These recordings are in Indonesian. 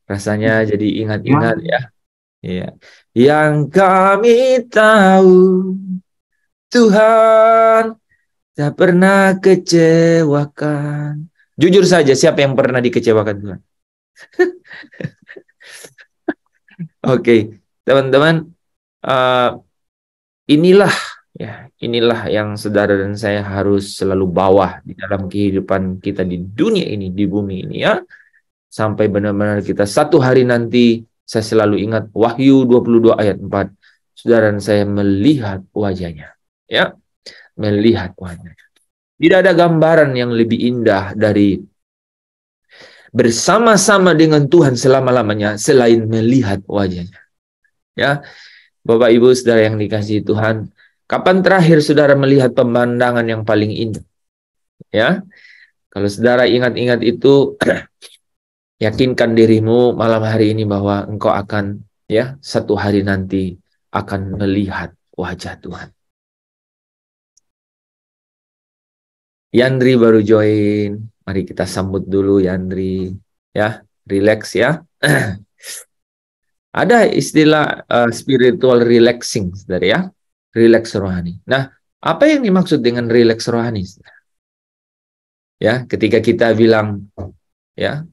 Rasanya jadi ingat-ingat ya. Iya. Yang kami tahu Tuhan tak pernah kecewakan. Jujur saja, siapa yang pernah dikecewakan Tuhan? Oke, teman-teman, inilah inilah yang saudara dan saya harus selalu bawa di dalam kehidupan kita di dunia ini, di bumi ini ya. Sampai benar-benar kita satu hari nanti, saya selalu ingat Wahyu 22 ayat 4. Saudara dan saya melihat wajahnya. Ya, melihat wajahnya. Tidak ada gambaran yang lebih indah dari bersama-sama dengan Tuhan selama-lamanya selain melihat wajahnya. Ya, Bapak Ibu Saudara yang dikasihi Tuhan, kapan terakhir saudara melihat pemandangan yang paling indah? Ya, kalau saudara ingat-ingat itu, yakinkan dirimu malam hari ini bahwa engkau akan ya satu hari nanti akan melihat wajah Tuhan. Yandri baru join, mari kita sambut dulu Yandri, ya, relax ya. Ada istilah spiritual relaxing, saudara ya, relax rohani. Nah, apa yang dimaksud dengan relax rohani? Ya, ketika kita bilang ya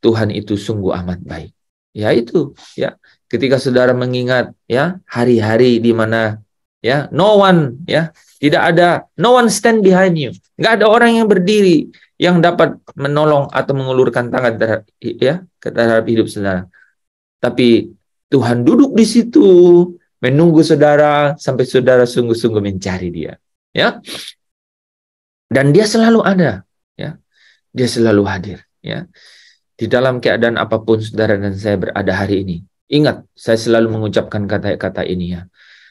Tuhan itu sungguh amat baik, ya itu ya. Ketika saudara mengingat ya hari-hari di mana ya no one ya tidak ada, no one stand behind you, nggak ada orang yang berdiri yang dapat menolong atau mengulurkan tangan terhadap ya terhadap hidup saudara. Tapi Tuhan duduk di situ menunggu saudara sampai saudara sungguh-sungguh mencari Dia, ya. Dan Dia selalu ada, ya. Dia selalu hadir, ya. Di dalam keadaan apapun saudara dan saya berada hari ini. Ingat, saya selalu mengucapkan kata-kata ini ya.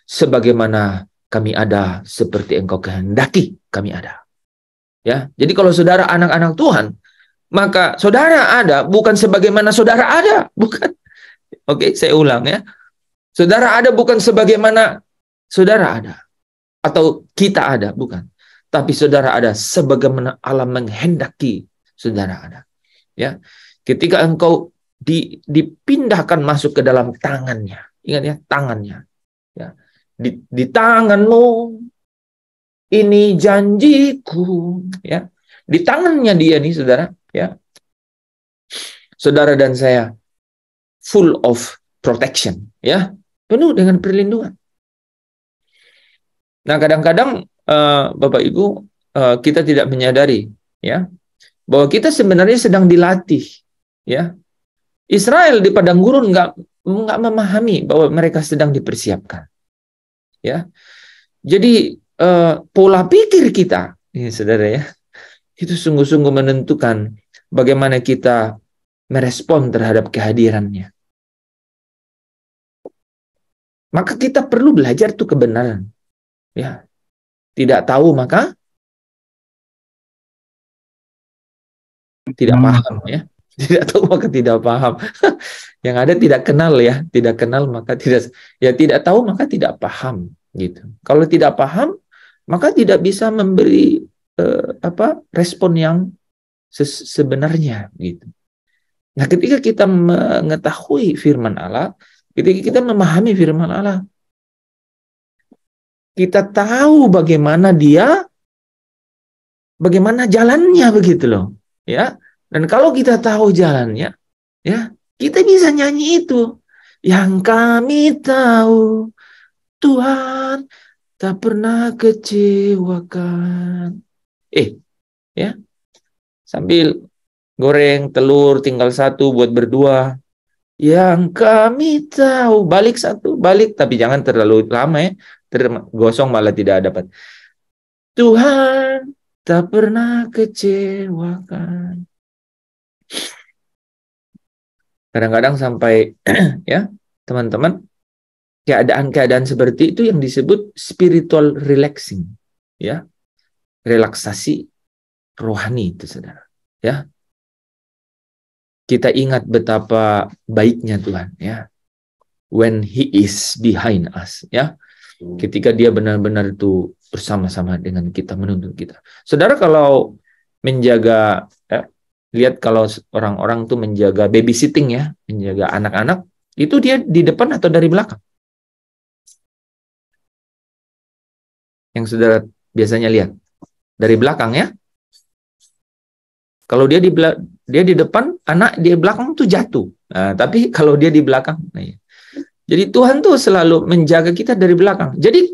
Sebagaimana kami ada, seperti Engkau kehendaki kami ada. Ya. Jadi kalau saudara anak-anak Tuhan, maka saudara ada bukan sebagaimana saudara ada, bukan. Oke, saya ulang ya. Saudara ada bukan sebagaimana saudara ada. Atau kita ada, bukan. Tapi saudara ada sebagaimana Allah menghendaki saudara ada. Ya. Ketika engkau dipindahkan masuk ke dalam tangannya. Ingat ya, tangannya. Ya. Di tanganmu ini janjiku. Ya. Di tangannya Dia nih saudara. Ya. Saudara dan saya full of protection, ya, penuh dengan perlindungan. Nah, kadang-kadang Bapak Ibu kita tidak menyadari, ya, bahwa kita sebenarnya sedang dilatih, ya. Israel di padang gurun nggak memahami bahwa mereka sedang dipersiapkan, ya. Jadi pola pikir kita, ya, saudara ya, itu sungguh-sungguh menentukan bagaimana kita merespon terhadap kehadirannya. Maka kita perlu belajar tuh kebenaran. Ya. Tidak tahu maka tidak paham ya. Tidak tahu maka tidak paham. Yang ada tidak kenal ya, tidak kenal maka tidak tahu maka tidak paham gitu. Kalau tidak paham maka tidak bisa memberi respon yang sebenarnya gitu. Nah, ketika kita mengetahui firman Allah, ketika kita memahami firman Allah, kita tahu bagaimana jalannya begitu loh, ya. Dan kalau kita tahu jalannya, ya, kita bisa nyanyi itu. Yang kami tahu Tuhan tak pernah kecewakan. Ya, sambil goreng telur tinggal satu buat berdua. Yang kami tahu, balik satu, balik, tapi jangan terlalu lama ya, tergosong malah tidak dapat. Tuhan tak pernah kecewakan. Kadang-kadang sampai ya teman-teman, keadaan-keadaan seperti itu yang disebut spiritual relaxing, ya, relaksasi rohani itu saudara, ya. Kita ingat betapa baiknya Tuhan, ya. When He is behind us, ya. Ketika Dia benar-benar itu bersama-sama dengan kita, menuntun kita. Saudara kalau menjaga Lihat kalau orang-orang tuh menjaga babysitting ya, menjaga anak-anak, itu dia di depan atau dari belakang? Yang saudara biasanya lihat dari belakang ya. Kalau dia di depan, anak di belakang tuh jatuh. Nah, tapi kalau dia di belakang, nah ya. Jadi Tuhan tuh selalu menjaga kita dari belakang. Jadi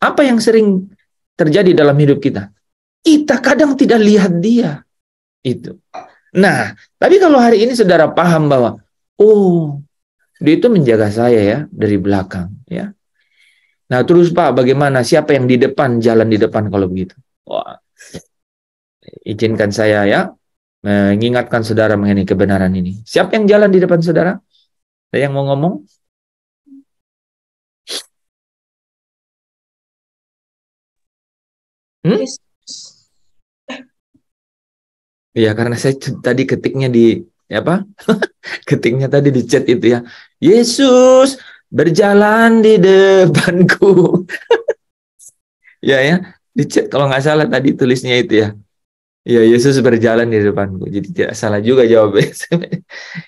apa yang sering terjadi dalam hidup kita? Kita kadang tidak lihat dia. Itu. Nah, tapi kalau hari ini saudara paham bahwa, oh, dia itu menjaga saya ya dari belakang. Ya. Nah, terus Pak, bagaimana? Siapa yang di depan, jalan di depan kalau begitu? Wah, izinkan saya ya mengingatkan saudara mengenai kebenaran ini. Siapa yang jalan di depan saudara? Ada yang mau ngomong? Iya, karena saya tadi ketiknya di apa? Ketiknya tadi di chat itu ya. Yesus berjalan di depanku. Ya ya, di chat kalau nggak salah tadi tulisnya itu ya. Ya, Yesus berjalan di depanku. Jadi tidak salah juga jawabnya.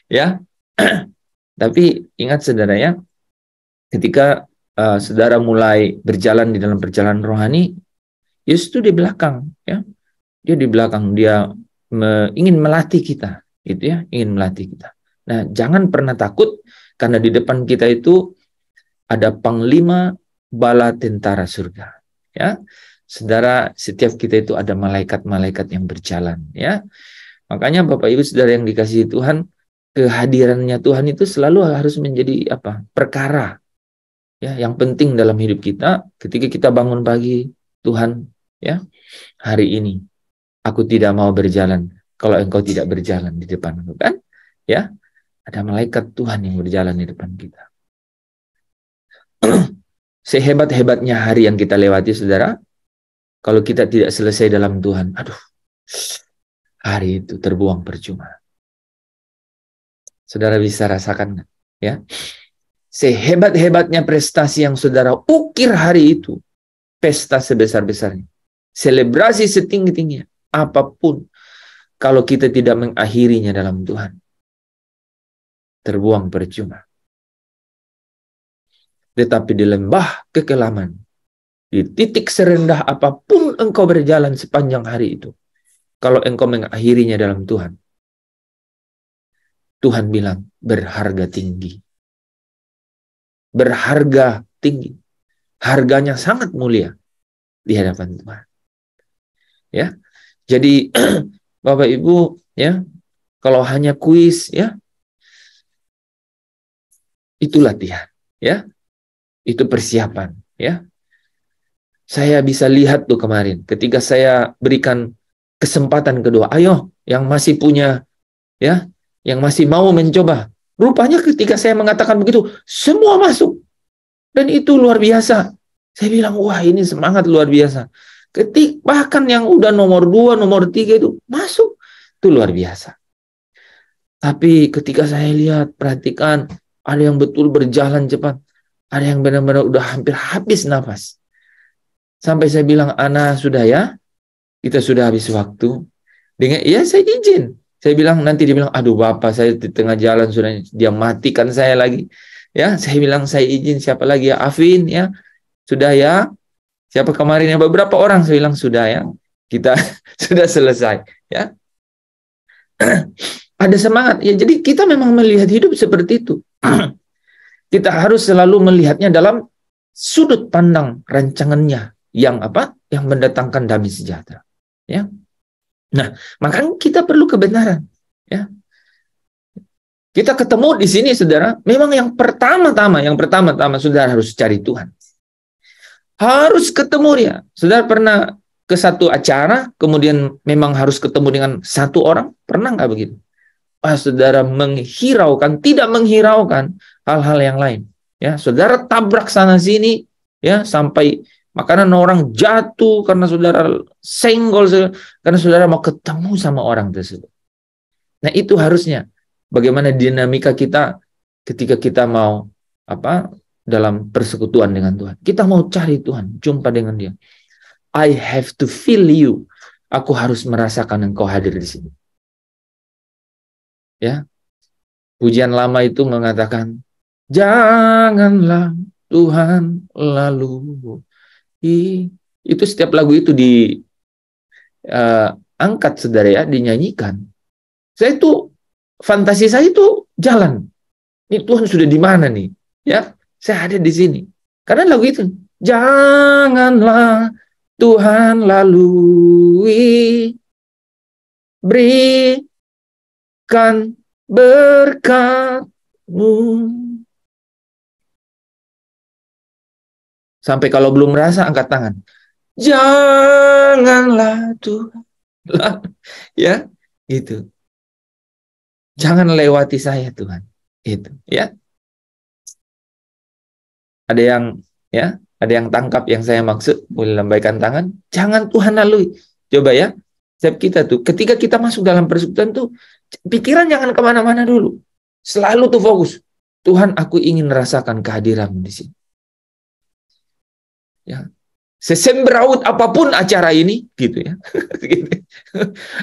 Ya. Tapi ingat saudara ya, ketika saudara mulai berjalan di dalam perjalanan rohani, Yesus itu di belakang ya. Dia di belakang, dia ingin melatih kita, gitu ya, ingin melatih kita. Nah, jangan pernah takut karena di depan kita itu ada panglima bala tentara surga, ya. Saudara, setiap kita itu ada malaikat-malaikat yang berjalan, ya. Makanya Bapak Ibu Saudara yang dikasihi Tuhan, kehadirannya Tuhan itu selalu harus menjadi apa? Perkara ya yang penting dalam hidup kita ketika kita bangun pagi, Tuhan, ya, hari ini aku tidak mau berjalan kalau engkau tidak berjalan di depanku, kan? Ya, ada malaikat Tuhan yang berjalan di depan kita. Sehebat-hebatnya hari yang kita lewati, saudara, kalau kita tidak selesai dalam Tuhan, aduh, hari itu terbuang percuma. Saudara bisa rasakan, ya? Sehebat-hebatnya prestasi yang saudara ukir hari itu, pesta sebesar-besarnya, selebrasi setinggi-tingginya, apapun, kalau kita tidak mengakhirinya dalam Tuhan, terbuang percuma. Tetapi di lembah kekelaman, di titik serendah apapun engkau berjalan sepanjang hari itu, kalau engkau mengakhirinya dalam Tuhan, Tuhan bilang berharga tinggi. Berharga tinggi. Harganya sangat mulia di hadapan Tuhan. Ya. Jadi Bapak Ibu, ya, kalau hanya kuis, ya, itu latihan, ya. Itu persiapan, ya. Saya bisa lihat tuh kemarin ketika saya berikan kesempatan kedua, ayo yang masih punya, ya, yang masih mau mencoba. Rupanya ketika saya mengatakan begitu, semua masuk. Dan itu luar biasa. Saya bilang, wah ini semangat luar biasa. Bahkan yang udah nomor 2, nomor 3 itu masuk. Itu luar biasa. Tapi ketika saya lihat, perhatikan, ada yang betul berjalan cepat. Ada yang benar-benar udah hampir habis nafas. Sampai saya bilang, Ana sudah ya, kita sudah habis waktu. Dengan, ya saya izin. Saya bilang, nanti dia bilang, aduh Bapak, saya di tengah jalan sudah, dia matikan saya lagi. Ya, saya bilang, saya izin, siapa lagi ya? Afin, ya. Sudah ya. Siapa kemarin ya? Beberapa orang saya bilang, sudah ya. Kita sudah selesai. Ya. Ada semangat. Ya, jadi kita memang melihat hidup seperti itu. Kita harus selalu melihatnya dalam sudut pandang rancangannya yang apa? Yang mendatangkan damai sejahtera. Ya. Nah, makanya kita perlu kebenaran. Ya. Kita ketemu di sini, saudara. Memang yang pertama-tama, saudara harus cari Tuhan. Harus ketemu dia. Saudara pernah ke satu acara, kemudian memang harus ketemu dengan satu orang? Pernah nggak begitu? Saudara menghiraukan, tidak menghiraukan hal-hal yang lain. Ya, saudara tabrak sana sini, ya, sampai makanan orang jatuh karena saudara senggol, karena saudara mau ketemu sama orang tersebut. Nah, itu harusnya bagaimana dinamika kita ketika kita mau apa dalam persekutuan dengan Tuhan. Kita mau cari Tuhan, jumpa dengan Dia. I have to feel you. Aku harus merasakan engkau hadir di sini. Ya, pujian lama itu mengatakan, janganlah Tuhan lalu. Itu setiap lagu itu diangkat, saudara ya, dinyanyikan. Saya itu, fantasi saya itu jalan. Ini Tuhan sudah di mana nih? Ya, saya ada di sini. Karena lagu itu, janganlah Tuhan lalui, berikan berkat-Mu. Sampai kalau belum merasa, angkat tangan. Janganlah Tuhan. Ya, itu. Jangan lewati saya, Tuhan. Itu, ya. Ada yang tangkap yang saya maksud? Boleh lambaikan tangan. Jangan Tuhan lalui. Coba ya. Setiap kita tuh, ketika kita masuk dalam persekutuan tuh, pikiran jangan kemana-mana dulu. Selalu tuh fokus. Tuhan, aku ingin merasakan kehadiran-Mu di sini. Ya. Sesembraut apapun acara ini, gitu ya.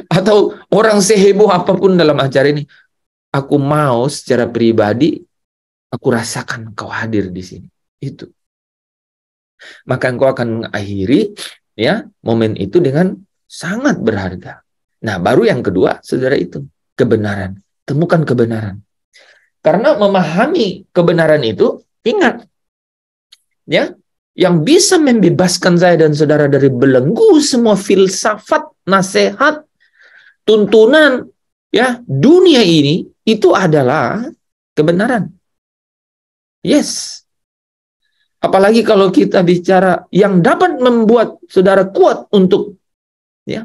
Atau orang seheboh apapun dalam acara ini, aku mau secara pribadi, aku rasakan Kau hadir di sini. Itu. Maka engkau akan mengakhiri ya momen itu dengan sangat berharga. Nah, baru yang kedua, saudara, itu kebenaran. Temukan kebenaran. Karena memahami kebenaran itu, ingat ya, yang bisa membebaskan saya dan saudara dari belenggu semua filsafat, nasihat, tuntunan ya dunia ini, itu adalah kebenaran. Yes. Apalagi kalau kita bicara yang dapat membuat saudara kuat untuk ya,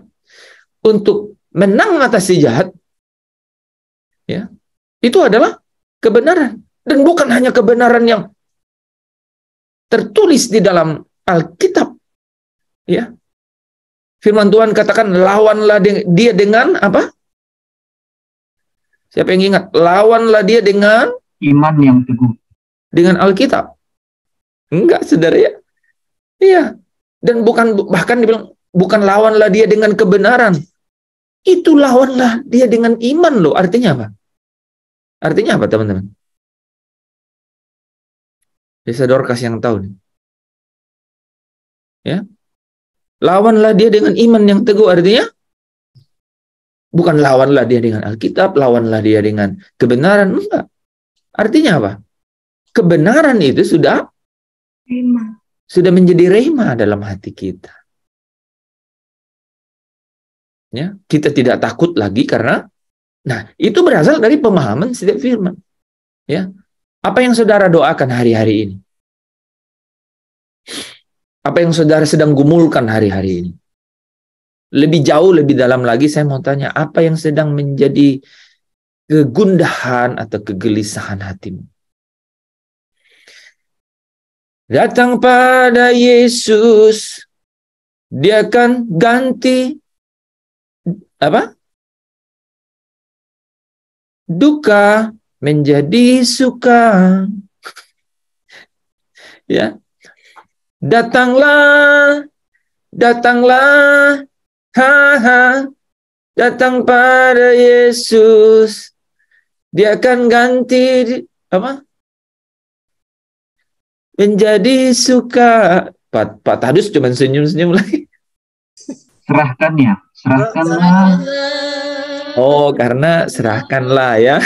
untuk menang atas si jahat, ya, itu adalah kebenaran. Dan bukan hanya kebenaran yang tertulis di dalam Alkitab, ya. Firman Tuhan katakan, lawanlah dia dengan apa? Siapa yang ingat? Lawanlah dia dengan iman yang teguh. Dengan Alkitab. Enggak, saudara ya. Iya. Dan bahkan dibilang, bukan lawanlah dia dengan kebenaran. Itu lawanlah dia dengan iman loh. Artinya apa? Artinya apa, teman-teman? Desa Dorcas yang tahu nih. Ya. Lawanlah dia dengan iman yang teguh, artinya bukan lawanlah dia dengan Alkitab, lawanlah dia dengan kebenaran, enggak. Artinya apa? Kebenaran itu sudah menjadi rema dalam hati kita. Ya, kita tidak takut lagi karena itu berasal dari pemahaman setiap firman. Ya. Apa yang saudara doakan hari-hari ini? Apa yang saudara sedang gumulkan hari-hari ini? Lebih jauh, lebih dalam lagi saya mau tanya, apa yang sedang menjadi kegundahan atau kegelisahan hatimu? Datang pada Yesus, Dia akan ganti apa? Duka menjadi suka. Ya. Datanglah, datang pada Yesus. Dia akan ganti apa? Menjadi suka. Pak Tadus cuma senyum-senyum lagi. Serahkan ya, serahkanlah. Oh, karena serahkanlah ya.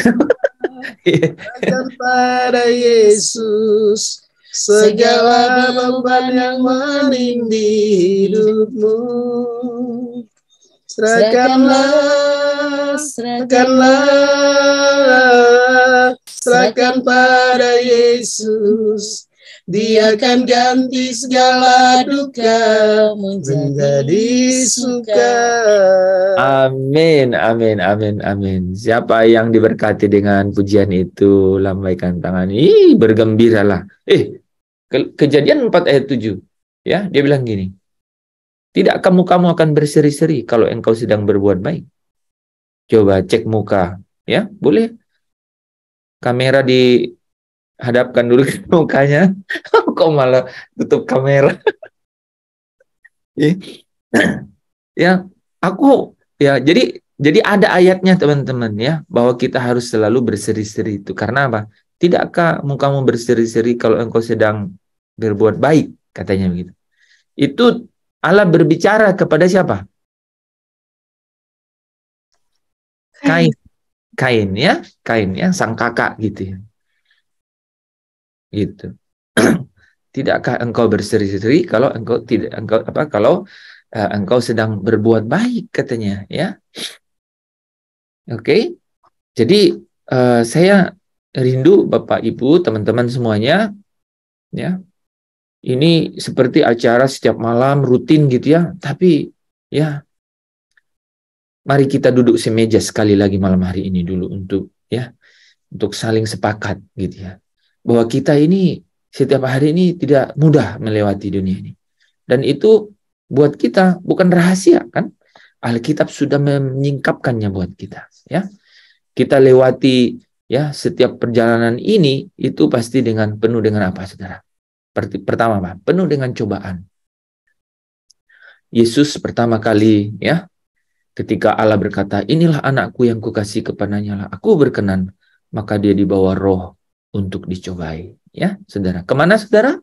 Serahkan pada Yesus segala beban yang menindih hidupmu. Serahkan pada Yesus. Dia akan ganti segala duka menjadi suka. Amin, amin, amin, amin. Siapa yang diberkati dengan pujian itu, lambaikan tangan. Bergembiralah. Kejadian 4 ayat 7. Ya, dia bilang gini. Tidak kamu akan berseri-seri kalau engkau sedang berbuat baik. Coba cek muka. Ya, boleh. Kamera dihadapkan dulu ke mukanya. Kok malah tutup kamera? Ya, jadi Jadi ada ayatnya teman-teman ya, bahwa kita harus selalu berseri-seri itu. Karena apa? Tidakkah kamu berseri-seri kalau engkau sedang berbuat baik, katanya begitu. Itu Allah berbicara kepada siapa? Kain. Kain ya, sang kakak gitu ya. Gitu. Tidakkah engkau berseri-seri kalau engkau sedang berbuat baik, katanya ya. Oke. Jadi saya rindu Bapak Ibu, teman-teman semuanya ya. Ini seperti acara setiap malam rutin gitu ya, tapi ya mari kita duduk semeja sekali lagi malam hari ini dulu untuk saling sepakat gitu ya. Bahwa kita ini setiap hari ini tidak mudah melewati dunia ini. Dan itu buat kita bukan rahasia kan? Alkitab sudah menyingkapkannya buat kita ya. Kita lewati ya setiap perjalanan ini itu pasti penuh dengan apa, Saudara? Pertama, Pak, penuh dengan cobaan. Yesus pertama kali ya, ketika Allah berkata, inilah anakku yang kukasih kepadanya lah aku berkenan, maka dia dibawa roh untuk dicobai. Ya, Saudara. Kemana, Saudara?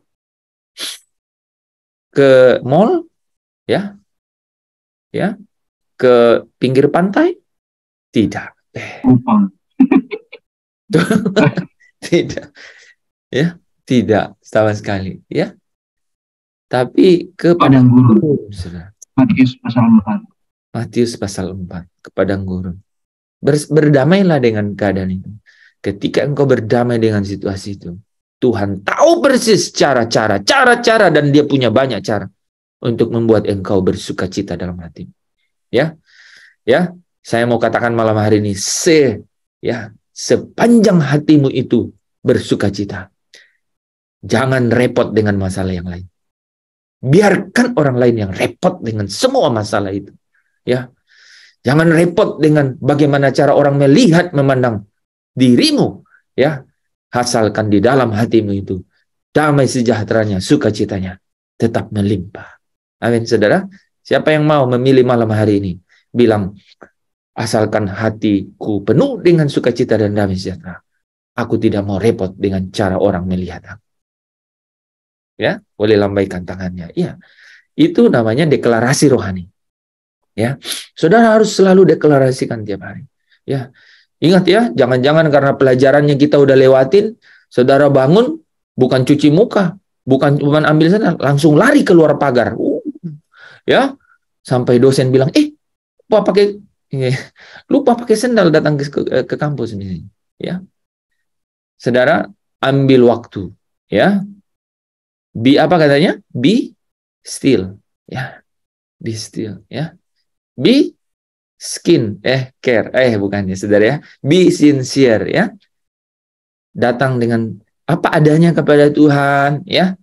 Ke mall? Ya? Ya? Ke pinggir pantai? Tidak. Tidak. Ya, tidak sama sekali. Ya. Tapi ke padang gurun, Saudara. Matius pasal 4. Matius pasal 4, ke padang gurun. Berdamailah dengan keadaan itu. Ketika engkau berdamai dengan situasi itu, Tuhan tahu persis cara-cara dan dia punya banyak cara untuk membuat engkau bersuka cita dalam hati. Ya. Ya, saya mau katakan malam hari ini, sepanjang hatimu itu bersuka cita. Jangan repot dengan masalah yang lain. Biarkan orang lain yang repot dengan semua masalah itu. Ya. Jangan repot dengan bagaimana cara orang melihat, memandang dirimu, ya. Asalkan di dalam hatimu itu damai sejahteranya, sukacitanya tetap melimpah. Amin, Saudara. Siapa yang mau memilih malam hari ini bilang, asalkan hatiku penuh dengan sukacita dan damai sejahtera, aku tidak mau repot dengan cara orang melihat aku. Ya, boleh lambaikan tangannya. Iya. Itu namanya deklarasi rohani. Ya, Saudara harus selalu deklarasikan tiap hari. Ya, ingat ya, jangan-jangan karena pelajarannya kita udah lewatin, Saudara bangun bukan cuci muka, bukan cuma ambil sandal, langsung lari keluar pagar. Ya, sampai dosen bilang, lupa pakai sandal datang ke kampus ini. Ya, Saudara ambil waktu. Ya, apa katanya? Be still. Ya, be still. Ya. Be care, bukannya, Saudara ya. Be sincere ya. Datang dengan apa adanya kepada Tuhan ya.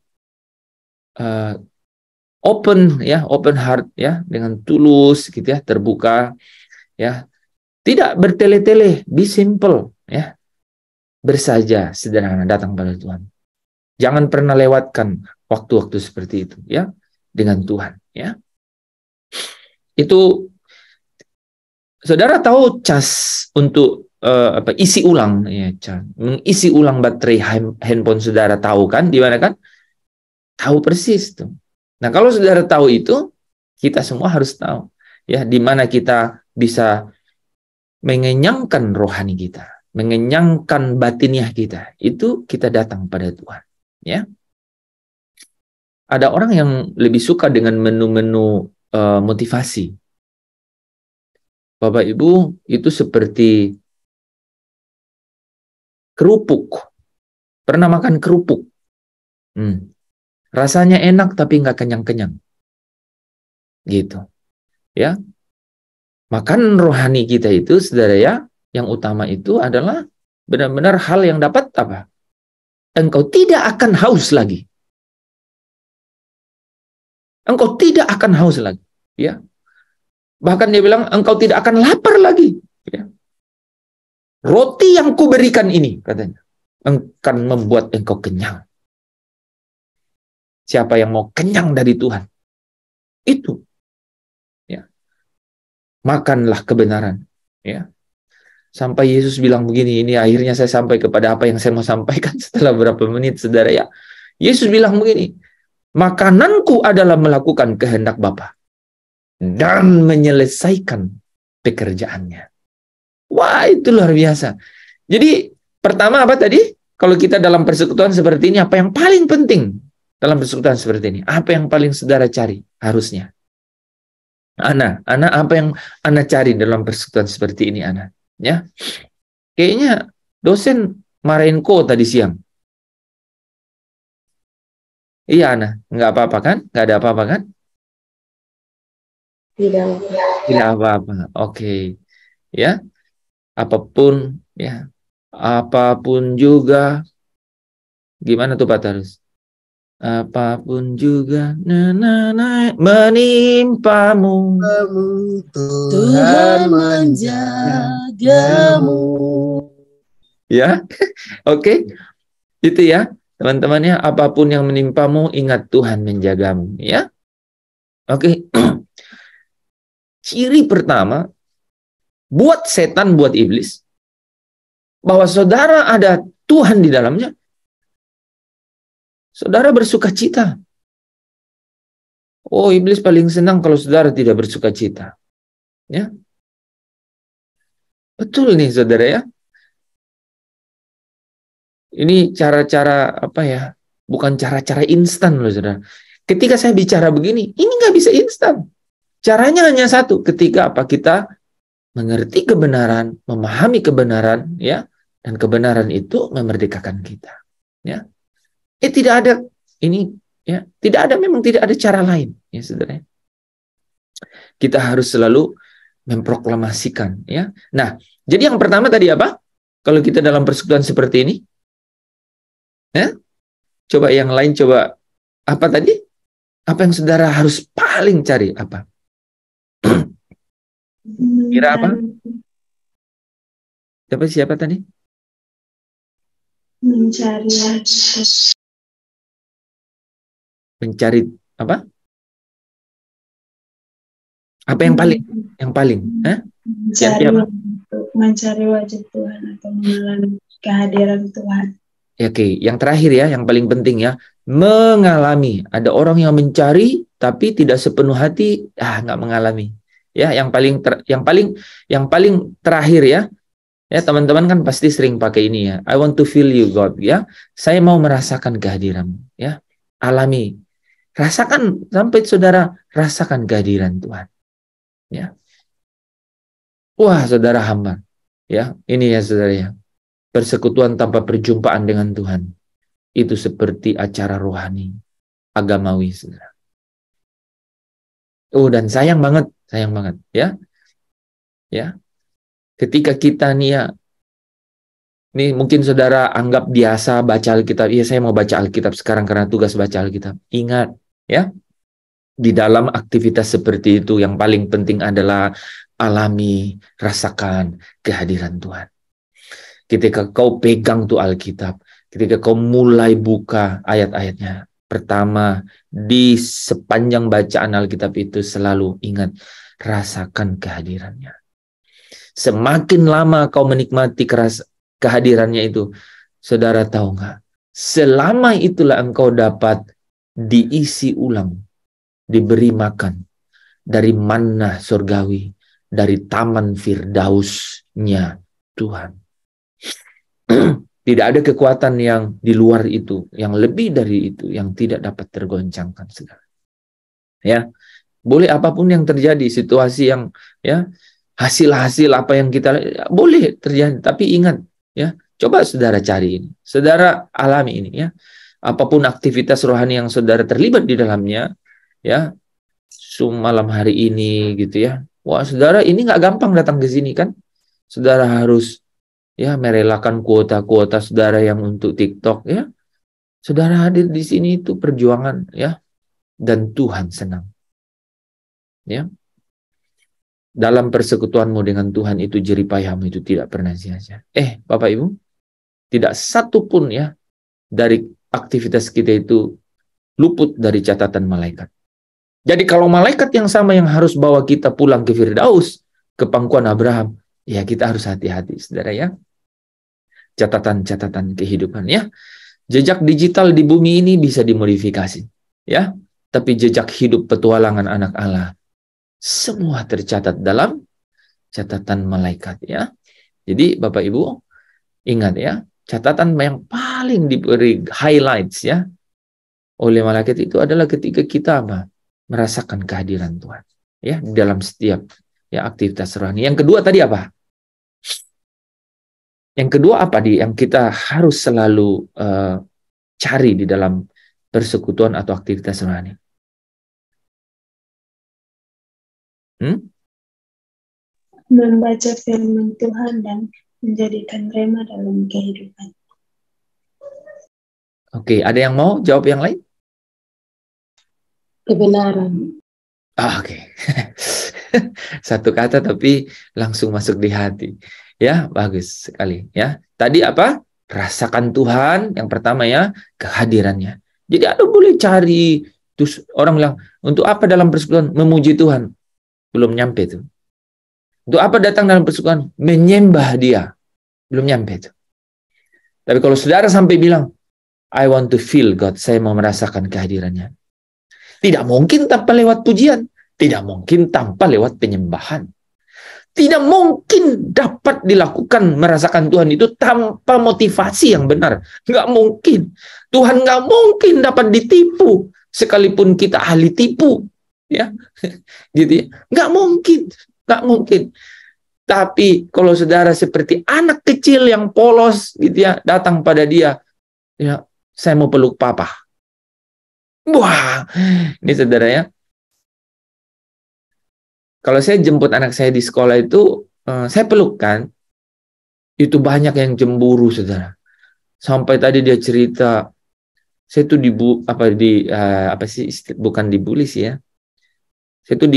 Open heart ya, dengan tulus gitu ya, terbuka ya. Tidak bertele-tele, be simple ya. Bersaja sederhana datang pada Tuhan. Jangan pernah lewatkan waktu-waktu seperti itu ya dengan Tuhan ya. Itu Saudara tahu cas untuk isi ulang ya, mengisi ulang baterai handphone Saudara, tahu kan di mana kan? Tahu persis tuh. Nah, kalau Saudara tahu itu, kita semua harus tahu ya di mana kita bisa mengenyangkan rohani kita, mengenyangkan batiniah kita. Itu kita datang pada Tuhan ya. Ada orang yang lebih suka dengan menu-menu motivasi. Bapak Ibu, itu seperti kerupuk. Pernah makan kerupuk? Rasanya enak tapi nggak kenyang-kenyang. Gitu. Ya. Makan rohani kita itu, Saudara ya, yang utama itu adalah benar-benar hal yang dapat apa? Engkau tidak akan haus lagi. Engkau tidak akan haus lagi. Ya. Bahkan dia bilang, engkau tidak akan lapar lagi. Ya. Roti yang kuberikan ini, katanya, akan membuat engkau kenyang. Siapa yang mau kenyang dari Tuhan? Itu. Ya. Makanlah kebenaran. Ya. Sampai Yesus bilang begini, ini akhirnya saya sampai kepada apa yang saya mau sampaikan setelah beberapa menit, saudara ya. Yesus bilang begini, makananku adalah melakukan kehendak Bapa dan menyelesaikan pekerjaannya. Wah, itu luar biasa. Jadi, pertama apa tadi? Kalau kita dalam persekutuan seperti ini, apa yang paling penting dalam persekutuan seperti ini? Apa yang paling saudara cari harusnya? Ana apa yang Ana cari dalam persekutuan seperti ini, Ana? Ya, kayaknya dosen marahin ko tadi siang. Iya, Ana, nggak apa-apa kan? Nggak ada apa-apa kan? Tidak apa-apa. Oke, ya, apapun, ya, apapun juga. Gimana tuh Pak Tarus? Apapun juga menimpamu, Tuhan menjagamu. ya. Oke, itu ya teman-temannya, apapun yang menimpamu ingat Tuhan menjagamu, ya. Oke. Ciri pertama buat setan, buat iblis, bahwa saudara ada Tuhan di dalamnya, saudara bersuka cita. Oh, iblis paling senang kalau saudara tidak bersuka cita. Ya. Betul nih saudara ya. Ini cara-cara apa ya? Bukan cara-cara instan loh saudara. Ketika saya bicara begini, ini nggak bisa instan. Caranya hanya satu, ketika apa? Kita mengerti kebenaran, memahami kebenaran, ya, dan kebenaran itu memerdekakan kita. Ya. Tidak ada ini, ya, memang tidak ada cara lain, ya saudara. Kita harus selalu memproklamasikan, ya. Nah, jadi yang pertama tadi apa? Kalau kita dalam persekutuan seperti ini, ya, coba yang lain, coba apa tadi? Apa yang saudara harus paling cari apa? Kira apa? Siapa tadi? Mencari apa? Apa yang paling? Yang paling? Hah? Mencari wajah Tuhan atau mengalami kehadiran Tuhan. Oke, yang terakhir ya, yang paling penting ya, mengalami. Ada orang yang mencari tapi tidak sepenuh hati, nggak mengalami. Ya, yang paling terakhir ya. Ya, teman-teman kan pasti sering pakai ini ya. I want to feel you God, ya. Saya mau merasakan kehadiran-Mu, ya. Alami. Rasakan sampai saudara rasakan kehadiran Tuhan. Ya. Wah, saudara hamba. Ya, ini ya saudara ya. Persekutuan tanpa perjumpaan dengan Tuhan itu seperti acara rohani agamawi, saudara. Oh, dan sayang banget ya. Ya. Ketika kita nih ya, nih mungkin saudara anggap biasa baca Alkitab. Iya, saya mau baca Alkitab sekarang karena tugas baca Alkitab. Ingat ya, di dalam aktivitas seperti itu yang paling penting adalah alami, rasakan kehadiran Tuhan. Ketika kau pegang tuh Alkitab, ketika kau mulai buka ayat-ayatnya, pertama di sepanjang bacaan Alkitab itu selalu ingat, rasakan kehadirannya. Semakin lama kau menikmati kehadirannya itu, saudara tahu nggak? Selama itulah engkau dapat diisi ulang, diberi makan dari manna surgawi, dari taman Firdausnya Tuhan. Tidak ada kekuatan yang di luar itu, yang lebih dari itu, yang tidak dapat tergoncangkan segala. Ya, boleh apapun yang terjadi, situasi yang ya, hasil-hasil apa yang kita boleh terjadi, tapi ingat ya, coba saudara cari ini, saudara alami ini ya. Apapun aktivitas rohani yang saudara terlibat di dalamnya, ya, malam hari ini gitu ya. Wah, saudara ini nggak gampang datang ke sini kan? Saudara harus ya merelakan kuota-kuota saudara yang untuk TikTok ya. Saudara hadir di sini itu perjuangan ya, dan Tuhan senang. Ya. Dalam persekutuanmu dengan Tuhan itu jeripayahmu itu tidak pernah sia-sia. Bapak Ibu, tidak satu pun ya dari aktivitas kita itu luput dari catatan malaikat. Jadi kalau malaikat yang sama yang harus bawa kita pulang ke Firdaus, ke pangkuan Abraham, Ya, kita harus hati-hati, saudara ya. Catatan-catatan kehidupan ya. Jejak digital di bumi ini bisa dimodifikasi, ya. Tapi jejak hidup petualangan anak Allah semua tercatat dalam catatan malaikat ya. Jadi Bapak Ibu ingat ya, catatan yang paling diberi highlights ya oleh malaikat itu adalah ketika kita merasakan kehadiran Tuhan ya dalam setiap ya aktivitas rohani. Yang kedua tadi apa? Yang kedua apa yang kita harus selalu cari di dalam persekutuan atau aktivitas rohani? Membaca firman Tuhan dan menjadikan rema dalam kehidupan. Oke, ada yang mau jawab yang lain? Kebenaran. Oke. Satu kata tapi langsung masuk di hati. Ya, bagus sekali ya. Tadi apa? Rasakan Tuhan, yang pertama ya, kehadirannya. Jadi Anda boleh cari, terus orang bilang, untuk apa dalam persekutuan? Memuji Tuhan. Belum nyampe itu. Untuk apa datang dalam persekutuan? Menyembah Dia. Belum nyampe itu. Tapi kalau saudara sampai bilang, I want to feel God, saya mau merasakan kehadirannya. Tidak mungkin tanpa lewat pujian. Tidak mungkin tanpa lewat penyembahan. Tidak mungkin dapat dilakukan merasakan Tuhan itu tanpa motivasi yang benar. Nggak mungkin. Tuhan nggak mungkin dapat ditipu. Sekalipun kita ahli tipu. Ya, gitu ya. Nggak mungkin. Nggak mungkin. Tapi kalau saudara seperti anak kecil yang polos gitu ya, datang pada dia, ya, saya mau peluk papa. Wah, ini saudara ya. Kalau saya jemput anak saya di sekolah itu, saya pelukkan, itu banyak yang cemburu, saudara. Sampai tadi dia cerita, saya tuh bukan dibully sih ya. Saya tuh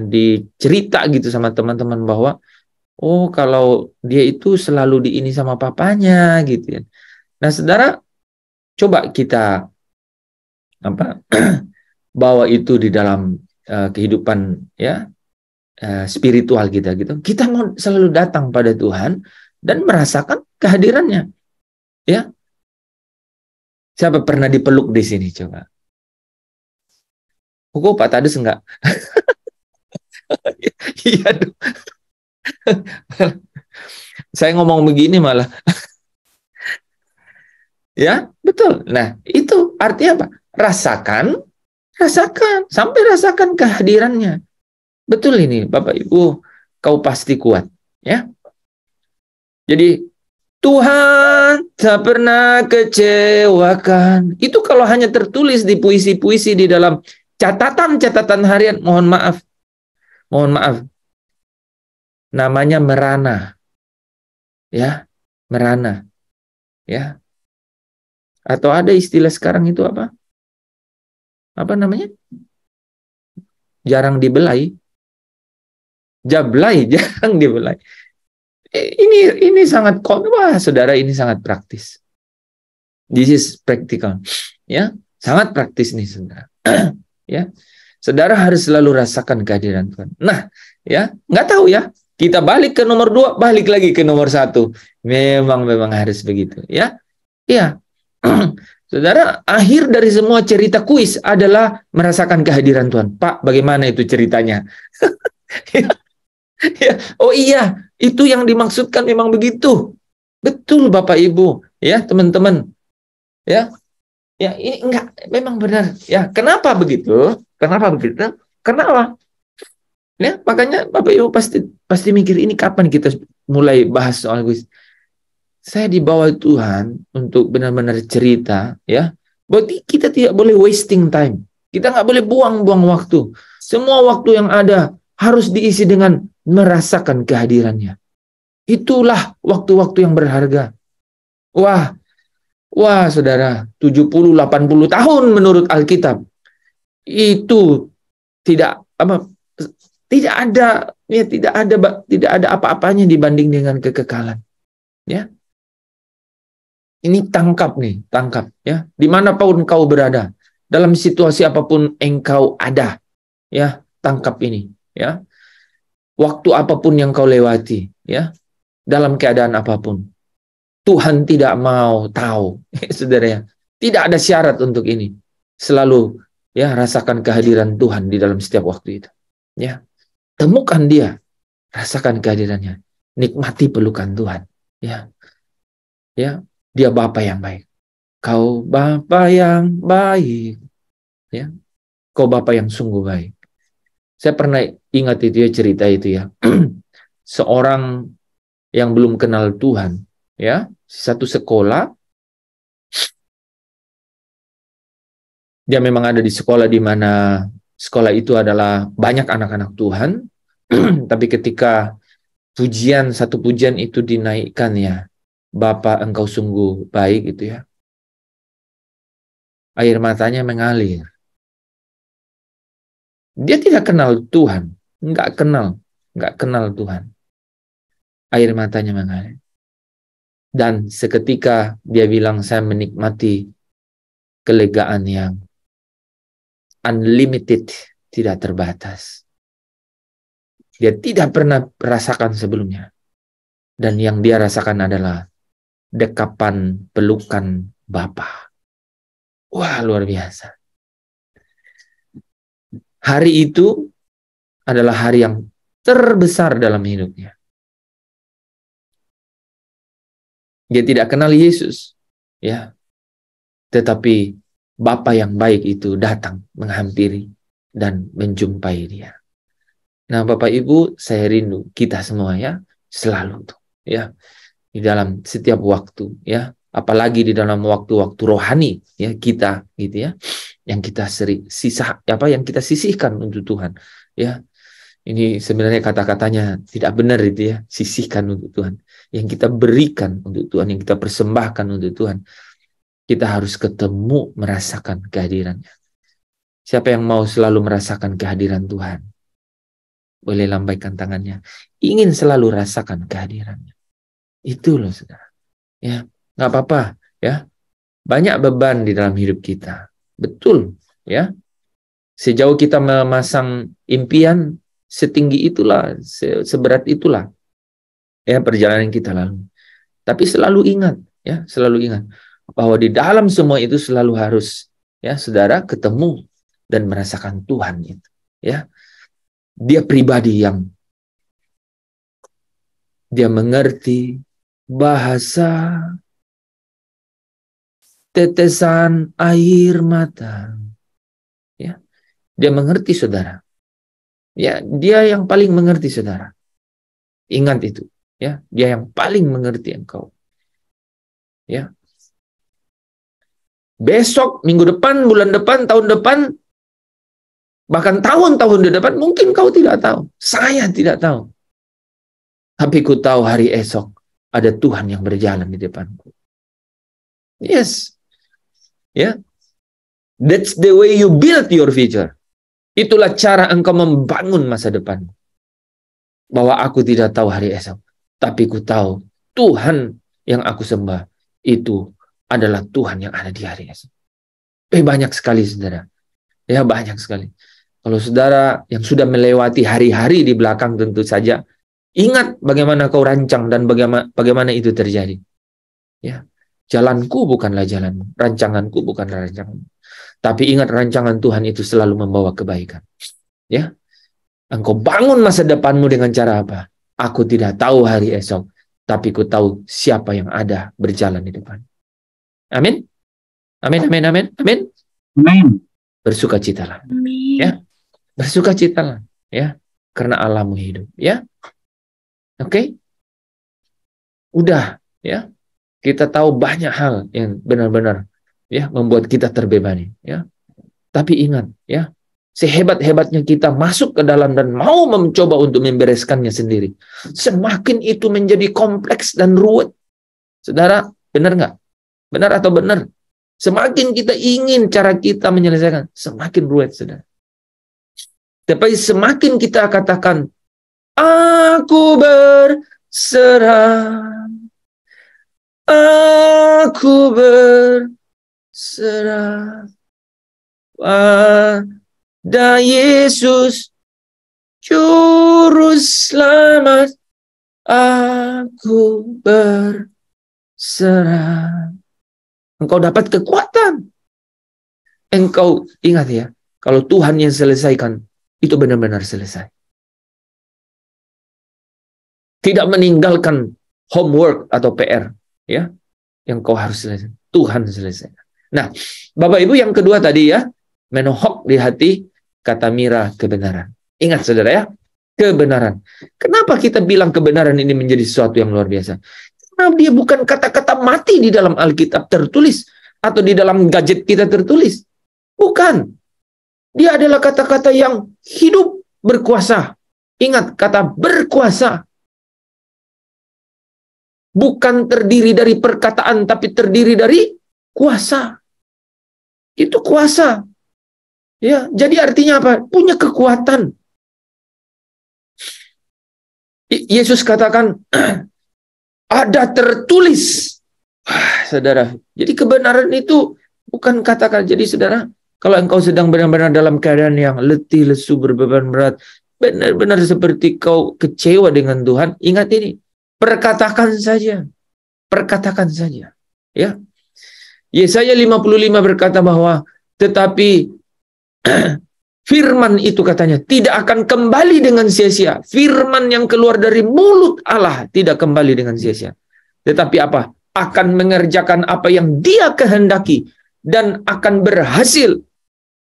dicerita gitu sama teman-teman bahwa, oh kalau dia itu selalu diini sama papanya gitu ya. Nah, saudara, coba kita bawa itu di dalam kehidupan ya spiritual kita gitu. Kita mau selalu datang pada Tuhan dan merasakan kehadirannya. Ya. Siapa pernah dipeluk di sini coba? Kok Pak Tades enggak? Iya dong. Saya ngomong begini malah. Ya, betul. Nah, itu artinya apa? Rasakan, sampai rasakan kehadirannya. Betul ini, Bapak Ibu, kau pasti kuat, ya. Jadi Tuhan tak pernah kecewakan. Itu kalau hanya tertulis di puisi-puisi di dalam catatan-catatan harian, mohon maaf. Namanya merana. Ya, merana. Ya. Atau ada istilah sekarang itu apa? Apa namanya? Jarang dibelai. Jablay, jarang dibelai. Ini sangat wah, saudara, ini sangat praktis. This is practical. Ya, sangat praktis nih, saudara. Ya. Saudara harus selalu rasakan kehadiran Tuhan. Nah, ya, nggak tahu ya. Kita balik ke nomor 2, balik lagi ke nomor 1. Memang harus begitu, ya. Iya. Saudara, akhir dari semua cerita kuis adalah merasakan kehadiran Tuhan. Pak, bagaimana itu ceritanya? Ya. Oh iya, itu yang dimaksudkan memang begitu. Betul Bapak Ibu, ya teman-teman. Ya. Ya, ini enggak, memang benar. Ya, kenapa begitu? Kenapa? Ya, makanya Bapak Ibu pasti mikir ini kapan kita mulai bahas soal kuis. Saya dibawa Tuhan untuk benar-benar cerita, ya. Berarti kita tidak boleh wasting time. Kita nggak boleh buang-buang waktu. Semua waktu yang ada harus diisi dengan merasakan kehadirannya. Itulah waktu-waktu yang berharga. Wah, saudara, 70-80 tahun menurut Alkitab. Itu tidak ada apa-apanya dibanding dengan kekekalan. Ya. Ini tangkap ya. Dimanapun kau berada, dalam situasi apapun engkau ada, ya, tangkap ini, ya. waktu apapun yang kau lewati, ya, dalam keadaan apapun, Tuhan tidak mau tahu, saudara ya. Tidak ada syarat untuk ini. Selalu ya rasakan kehadiran Tuhan di dalam setiap waktu itu. Ya, temukan Dia, rasakan kehadirannya, nikmati pelukan Tuhan. Ya, ya, Dia Bapa yang baik. Kau Bapa yang baik. Ya, kau Bapa yang sungguh baik. Saya pernah ingat itu ya, cerita itu ya. Seorang yang belum kenal Tuhan, ya, satu sekolah, dia memang ada di sekolah di mana sekolah itu adalah banyak anak-anak Tuhan, tapi ketika satu pujian itu dinaikkan ya, Bapa engkau sungguh baik gitu ya, air matanya mengalir. Dia tidak kenal Tuhan, nggak kenal Tuhan. Air matanya mengalir. Dan seketika dia bilang, saya menikmati kelegaan yang unlimited, tidak terbatas. Dia tidak pernah rasakan sebelumnya. Dan yang dia rasakan adalah dekapan pelukan Bapa. Wah, luar biasa. Hari itu adalah hari yang terbesar dalam hidupnya. Dia tidak kenal Yesus, ya. Tetapi Bapa yang baik itu datang menghampiri dan menjumpai dia. Nah, Bapak Ibu, saya rindu kita semua ya, selalu tuh, ya, di dalam setiap waktu, ya, apalagi di dalam waktu-waktu rohani, ya, kita gitu ya, yang kita yang kita sisihkan untuk Tuhan, ya. Ini sebenarnya kata-katanya tidak benar itu ya, sisihkan untuk Tuhan. Yang kita berikan untuk Tuhan, yang kita persembahkan untuk Tuhan. Kita harus ketemu, merasakan kehadirannya. Siapa yang mau selalu merasakan kehadiran Tuhan? Boleh lambaikan tangannya. Ingin selalu rasakan kehadirannya. Itu loh, saudara. Ya, nggak apa-apa, ya. Banyak beban di dalam hidup kita. Betul, ya. Sejauh kita memasang impian, setinggi itulah, seberat itulah, ya, perjalanan kita lalu. Tapi selalu ingat, ya, selalu ingat bahwa di dalam semua itu selalu harus, ya, saudara, ketemu dan merasakan Tuhan itu, ya. Dia pribadi yang dia mengerti bahasa tetesan air mata, ya. Dia mengerti, saudara. Ya, dia yang paling mengerti, saudara. Ingat itu, ya. Dia yang paling mengerti engkau. Ya. Besok, minggu depan, bulan depan, tahun depan, bahkan tahun-tahun di depan, mungkin kau tidak tahu. Saya tidak tahu. Tapi ku tahu hari esok ada Tuhan yang berjalan di depanku. Yes. Ya. That's the way you build your future. Itulah cara engkau membangun masa depan. Bahwa aku tidak tahu hari esok, tapi ku tahu Tuhan yang aku sembah itu adalah Tuhan yang ada di hari esok. Banyak sekali, saudara. Ya, banyak sekali. Kalau saudara yang sudah melewati hari-hari di belakang, tentu saja ingat bagaimana kau rancang dan bagaimana itu terjadi. Ya, jalanku bukanlah jalanmu, rancanganku bukanlah rancanganmu. Tapi ingat, rancangan Tuhan itu selalu membawa kebaikan. Ya, engkau bangun masa depanmu dengan cara apa? Aku tidak tahu hari esok, tapi ku tahu siapa yang ada berjalan di depan. Amin. Amin, amin, amin, amin. Amin. Bersukacitalah. Amin. Ya. Bersukacitalah, ya. Karena Allahmu hidup, ya. Oke? Udah, ya. Kita tahu banyak hal yang benar-benar, ya, membuat kita terbebani, ya. Tapi ingat, ya, sehebat-hebatnya kita masuk ke dalam dan mau mencoba untuk membereskannya sendiri, semakin itu menjadi kompleks dan ruwet. Saudara, benar nggak? Benar atau benar? Semakin kita ingin cara kita menyelesaikan, semakin ruwet, saudara. Tapi semakin kita katakan, aku berserah, aku berserah pada Yesus Juru selamat, aku berserah. Engkau dapat kekuatan. Engkau ingat ya, kalau Tuhan yang selesaikan, itu benar-benar selesai. Tidak meninggalkan homework atau PR, ya, yang kau harus selesai. Tuhan selesai. Nah, Bapak Ibu, yang kedua tadi ya, menohok di hati, kata Mira, kebenaran. Ingat saudara ya, kebenaran. Kenapa kita bilang kebenaran ini menjadi sesuatu yang luar biasa? Karena dia bukan kata-kata mati di dalam Alkitab tertulis atau di dalam gadget kita tertulis. Bukan. Dia adalah kata-kata yang hidup, berkuasa. Ingat, kata berkuasa. Bukan terdiri dari perkataan, tapi terdiri dari kuasa. Itu kuasa. Ya, jadi artinya apa? Punya kekuatan. Yesus katakan, ada tertulis. Saudara, jadi kebenaran itu bukan kata-kata. Jadi saudara, kalau engkau sedang benar-benar dalam keadaan yang letih, lesu, berbeban berat, benar-benar seperti kau kecewa dengan Tuhan, ingat ini. Perkatakan saja. Perkatakan saja. Ya. Yesaya 55 berkata bahwa tetapi firman itu katanya tidak akan kembali dengan sia-sia. Firman yang keluar dari mulut Allah tidak kembali dengan sia-sia. Tetapi apa? Akan mengerjakan apa yang Dia kehendaki dan akan berhasil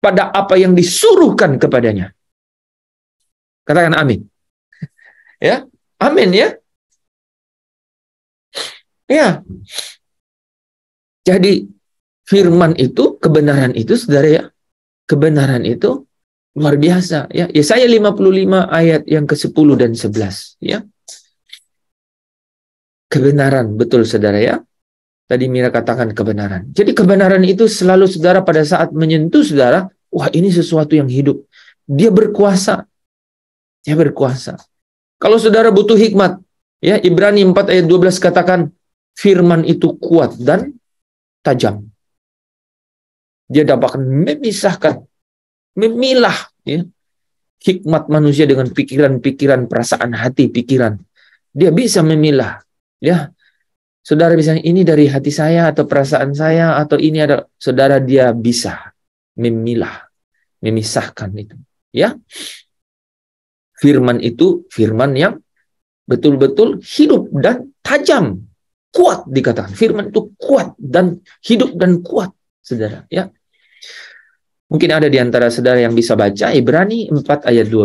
pada apa yang disuruhkan kepadanya. Katakan amin. Ya, amin ya. Ya, jadi firman itu, kebenaran itu, saudara ya, kebenaran itu luar biasa. Ya, Yesaya 55 ayat yang ke-10 dan 11. Ya, kebenaran, betul saudara ya. Tadi Mira katakan kebenaran. Jadi kebenaran itu selalu saudara pada saat menyentuh saudara, wah ini sesuatu yang hidup. Dia berkuasa. Dia berkuasa. Kalau saudara butuh hikmat, ya Ibrani 4 ayat 12 katakan, firman itu kuat dan tajam. Dia dapat memisahkan, memilah ya, hikmat manusia dengan pikiran-pikiran, perasaan hati, pikiran. Dia bisa memilah. Ya, saudara bisa ini dari hati saya atau perasaan saya atau ini ada, saudara dia bisa memilah, memisahkan itu. Ya, firman itu firman yang betul-betul hidup dan tajam. Kuat dikatakan. Firman itu kuat dan hidup dan kuat, saudara. Ya. Mungkin ada di antara saudara yang bisa baca Ibrani 4 ayat 12.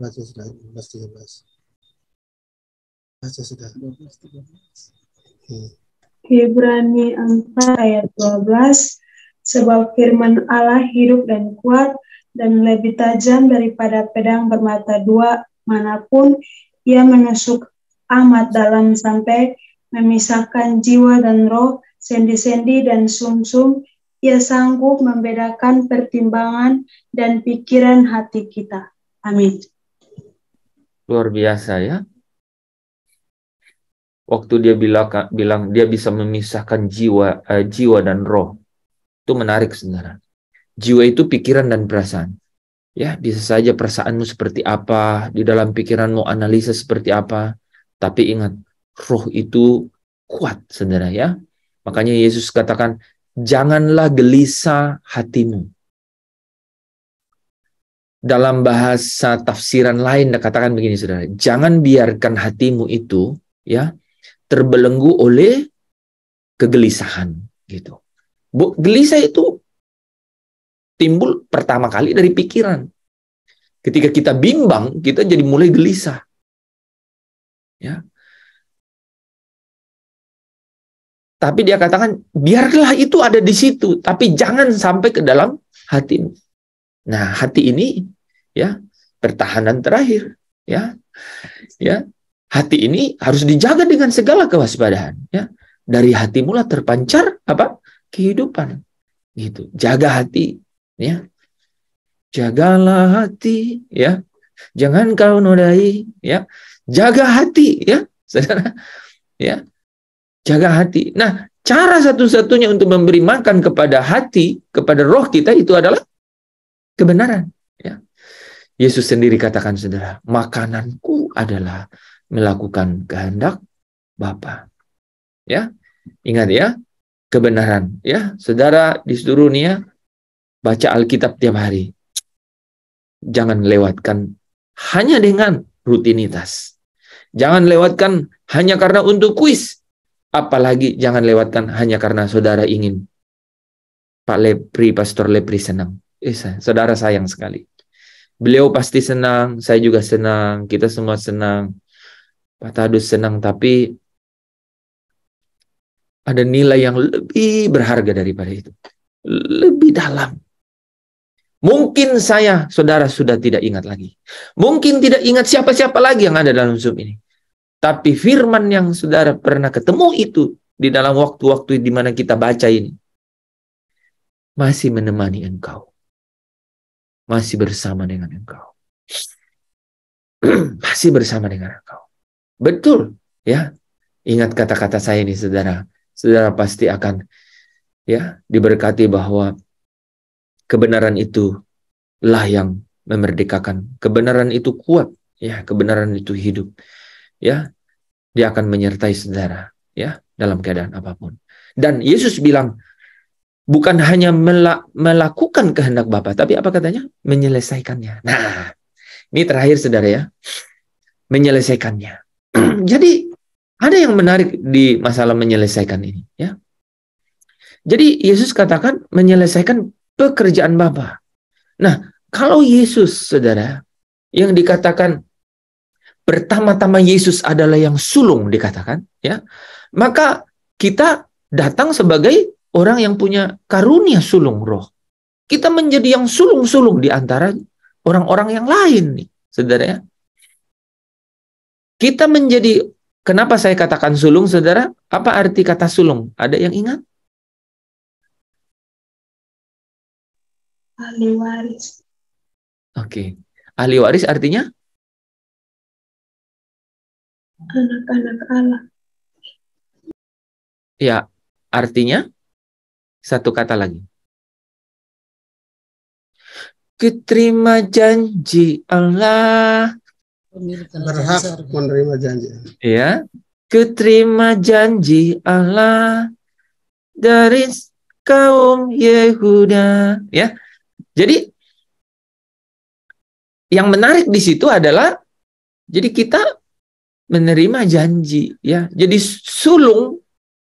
Baca sudah 12-13. Baca sudah 12-13. Ibrani 4 ayat 12. Sebab firman Allah hidup dan kuat dan lebih tajam daripada pedang bermata dua manapun ia menusuk amat dalam sampai memisahkan jiwa dan roh, sendi-sendi dan sumsum. Ia sanggup membedakan pertimbangan dan pikiran hati kita. Amin. Luar biasa ya. Waktu dia bilang dia bisa memisahkan jiwa dan roh. Itu menarik saudara. Jiwa itu pikiran dan perasaan. Ya, bisa saja perasaanmu seperti apa, di dalam pikiranmu analisa seperti apa. Tapi ingat, roh itu kuat, saudara ya. Makanya Yesus katakan, janganlah gelisah hatimu. Dalam bahasa tafsiran lain, katakan begini, saudara. Jangan biarkan hatimu itu ya terbelenggu oleh kegelisahan, gitu. Gelisah itu timbul pertama kali dari pikiran. Ketika kita bimbang, kita jadi mulai gelisah. Ya. Tapi dia katakan, biarlah itu ada di situ, tapi jangan sampai ke dalam hatimu. Nah, hati ini ya pertahanan terakhir, ya. Ya. Hati ini harus dijaga dengan segala kewaspadaan, ya. Dari hatimu lah terpancar apa? Kehidupan. Gitu. Jaga hati, ya. Jagalah hati, ya. Jangan kau nodai, ya. Jaga hati, ya. Saudara, ya. Jaga hati. Nah, cara satu-satunya untuk memberi makan kepada hati, kepada roh kita itu adalah kebenaran. Ya. Yesus sendiri katakan, saudara, makananku adalah melakukan kehendak Bapa. Ya, ingat ya, kebenaran. Ya, saudara disuruh nih ya, baca Alkitab tiap hari. Jangan lewatkan hanya dengan rutinitas. Jangan lewatkan hanya karena untuk kuis. Apalagi jangan lewatkan hanya karena saudara ingin Pak Lepri, Pastor Lepri senang. Saudara sayang sekali. Beliau pasti senang, saya juga senang, kita semua senang. Pak Tadus senang, tapi ada nilai yang lebih berharga daripada itu. Lebih dalam. Mungkin saya, saudara, sudah tidak ingat lagi. Mungkin tidak ingat siapa-siapa lagi yang ada dalam Zoom ini. Tapi firman yang saudara pernah ketemu itu di dalam waktu-waktu di mana kita baca ini masih menemani engkau. Masih bersama dengan engkau. Masih bersama dengan engkau. Betul, ya. Ingat kata-kata saya ini, saudara. Saudara pasti akan ya diberkati bahwa kebenaran itulah yang memerdekakan. Kebenaran itu kuat, ya. Kebenaran itu hidup, ya. Dia akan menyertai saudara, ya, dalam keadaan apapun. Dan Yesus bilang, bukan hanya melakukan kehendak Bapa, tapi apa katanya? Menyelesaikannya. Nah, ini terakhir saudara ya. Menyelesaikannya. Jadi, ada yang menarik di masalah menyelesaikan ini. Ya. Jadi, Yesus katakan menyelesaikan pekerjaan Bapa. Nah, kalau Yesus, saudara, yang dikatakan pertama-tama Yesus adalah yang sulung dikatakan, ya, maka kita datang sebagai orang yang punya karunia sulung roh. Kita menjadi yang sulung-sulung di antara orang-orang yang lain nih, saudara ya. Kita menjadi, kenapa saya katakan sulung, saudara? Apa arti kata sulung? Ada yang ingat? Ahli waris. Oke. Ahli waris artinya? Anak-anak Allah. Ya, artinya? Satu kata lagi. Keterima janji Allah. Berhak menerima janji. Ya, keterima janji Allah dari kaum Yehuda. Ya, jadi yang menarik di situ adalah, jadi kita menerima janji. Ya, jadi sulung.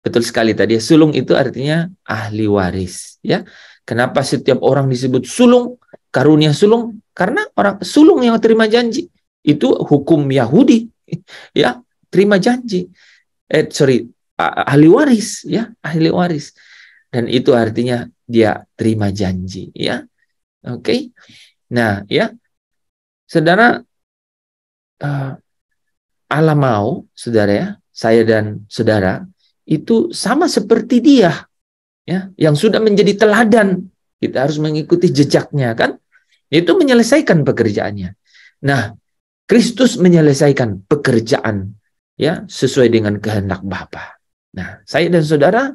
Betul sekali tadi, sulung itu artinya ahli waris. Ya, kenapa setiap orang disebut sulung, karunia sulung? Karena orang sulung yang terima janji. Itu hukum Yahudi. Ya, terima janji. Ahli waris. Ya, ahli waris. Dan itu artinya dia terima janji. Ya, oke. Nah, ya, saudara, Allah mau, saudara ya, saya dan saudara itu sama seperti dia, ya, yang sudah menjadi teladan. Kita harus mengikuti jejaknya, kan? Itu menyelesaikan pekerjaannya. Nah, Kristus menyelesaikan pekerjaan, ya, sesuai dengan kehendak Bapa. Nah, saya dan saudara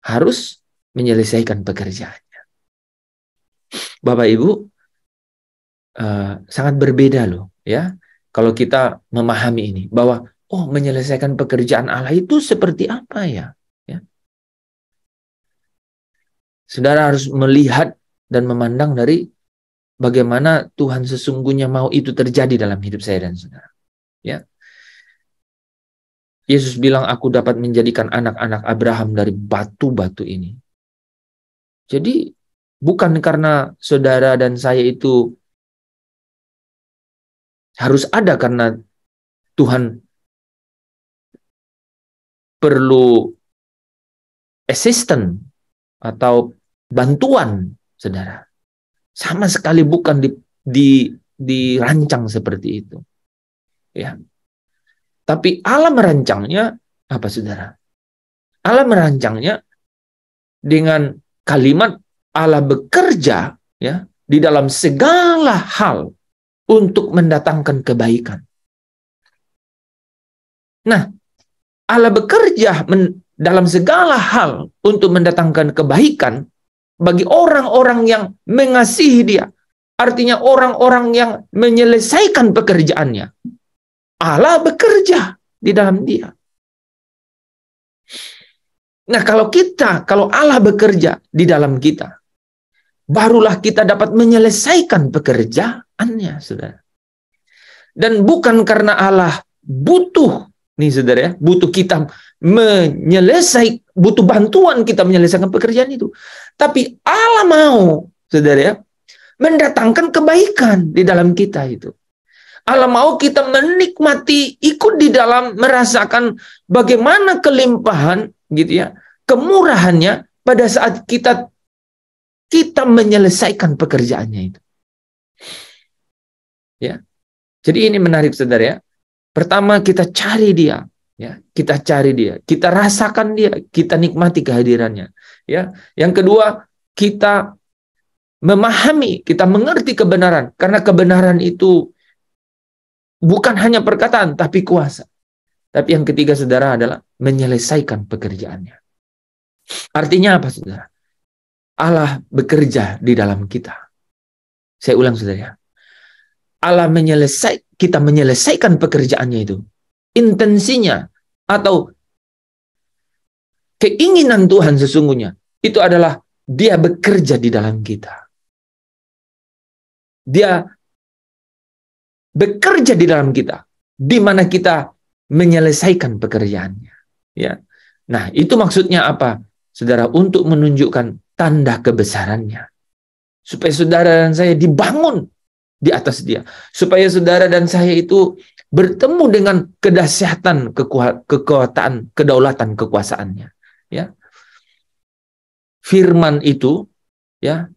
harus menyelesaikan pekerjaannya. Bapak Ibu, sangat berbeda loh, ya, kalau kita memahami ini bahwa oh, menyelesaikan pekerjaan Allah itu seperti apa ya? Ya. Saudara harus melihat dan memandang dari bagaimana Tuhan sesungguhnya mau itu terjadi dalam hidup saya dan saudara. Ya. Yesus bilang, aku dapat menjadikan anak-anak Abraham dari batu-batu ini. Jadi, bukan karena saudara dan saya itu harus ada karena Tuhan perlu assistant atau bantuan, saudara. Sama sekali bukan dirancang seperti itu. Ya. Tapi Allah merancangnya apa, saudara? Allah merancangnya dengan kalimat Allah bekerja, ya, di dalam segala hal untuk mendatangkan kebaikan. Nah, Allah bekerja dalam segala hal untuk mendatangkan kebaikan bagi orang-orang yang mengasihi dia. Artinya orang-orang yang menyelesaikan pekerjaannya. Allah bekerja di dalam dia. Nah, kalau Allah bekerja di dalam kita, barulah kita dapat menyelesaikan pekerjaannya, saudara. Dan bukan karena Allah butuh, nih saudara ya, butuh kita butuh bantuan kita menyelesaikan pekerjaan itu. Tapi Allah mau, saudara ya, mendatangkan kebaikan di dalam kita itu. Allah mau kita menikmati, ikut di dalam merasakan bagaimana kelimpahan gitu ya, kemurahannya pada saat kita menyelesaikan pekerjaannya itu. Ya. Jadi ini menarik saudara ya. Pertama kita cari dia, ya. Kita cari dia, kita rasakan dia, kita nikmati kehadirannya, ya. Yang kedua, kita memahami, kita mengerti kebenaran, karena kebenaran itu bukan hanya perkataan tapi kuasa. Tapi yang ketiga saudara adalah menyelesaikan pekerjaannya. Artinya apa saudara? Allah bekerja di dalam kita. Saya ulang saudara. Allah kita menyelesaikan pekerjaannya itu. Intensinya atau keinginan Tuhan sesungguhnya itu adalah dia bekerja di dalam kita. Dia bekerja di dalam kita, di mana kita menyelesaikan pekerjaannya. Ya. Nah, itu maksudnya apa? Saudara, untuk menunjukkan tanda kebesarannya. Supaya saudara dan saya dibangun di atas dia. Supaya saudara dan saya itu bertemu dengan kedahsyatan, kekuatan, kedaulatan, kekuasaannya. Ya. Firman itu, ya,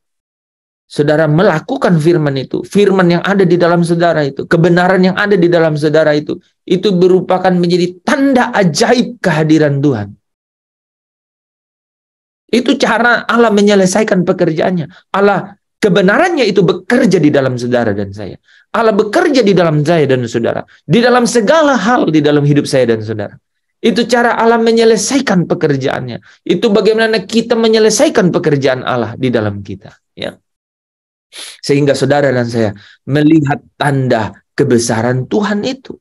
saudara melakukan firman itu, firman yang ada di dalam saudara itu, kebenaran yang ada di dalam saudara itu merupakan menjadi tanda ajaib kehadiran Tuhan. Itu cara Allah menyelesaikan pekerjaannya. Allah, kebenarannya itu bekerja di dalam saudara dan saya. Allah bekerja di dalam saya dan saudara. Di dalam segala hal di dalam hidup saya dan saudara. Itu cara Allah menyelesaikan pekerjaannya. Itu bagaimana kita menyelesaikan pekerjaan Allah di dalam kita. Ya. Sehingga saudara dan saya melihat tanda kebesaran Tuhan itu.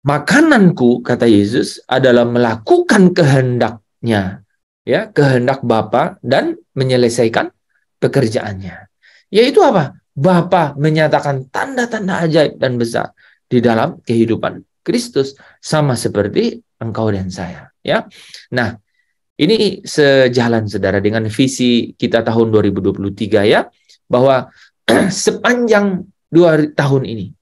Makananku, kata Yesus, adalah melakukan kehendaknya, ya, kehendak Bapa dan menyelesaikan pekerjaannya. Yaitu apa? Bapa menyatakan tanda-tanda ajaib dan besar di dalam kehidupan Kristus, sama seperti engkau dan saya. Ya, nah. Ini sejalan saudara dengan visi kita tahun 2023 ya, bahwa sepanjang 2 tahun ini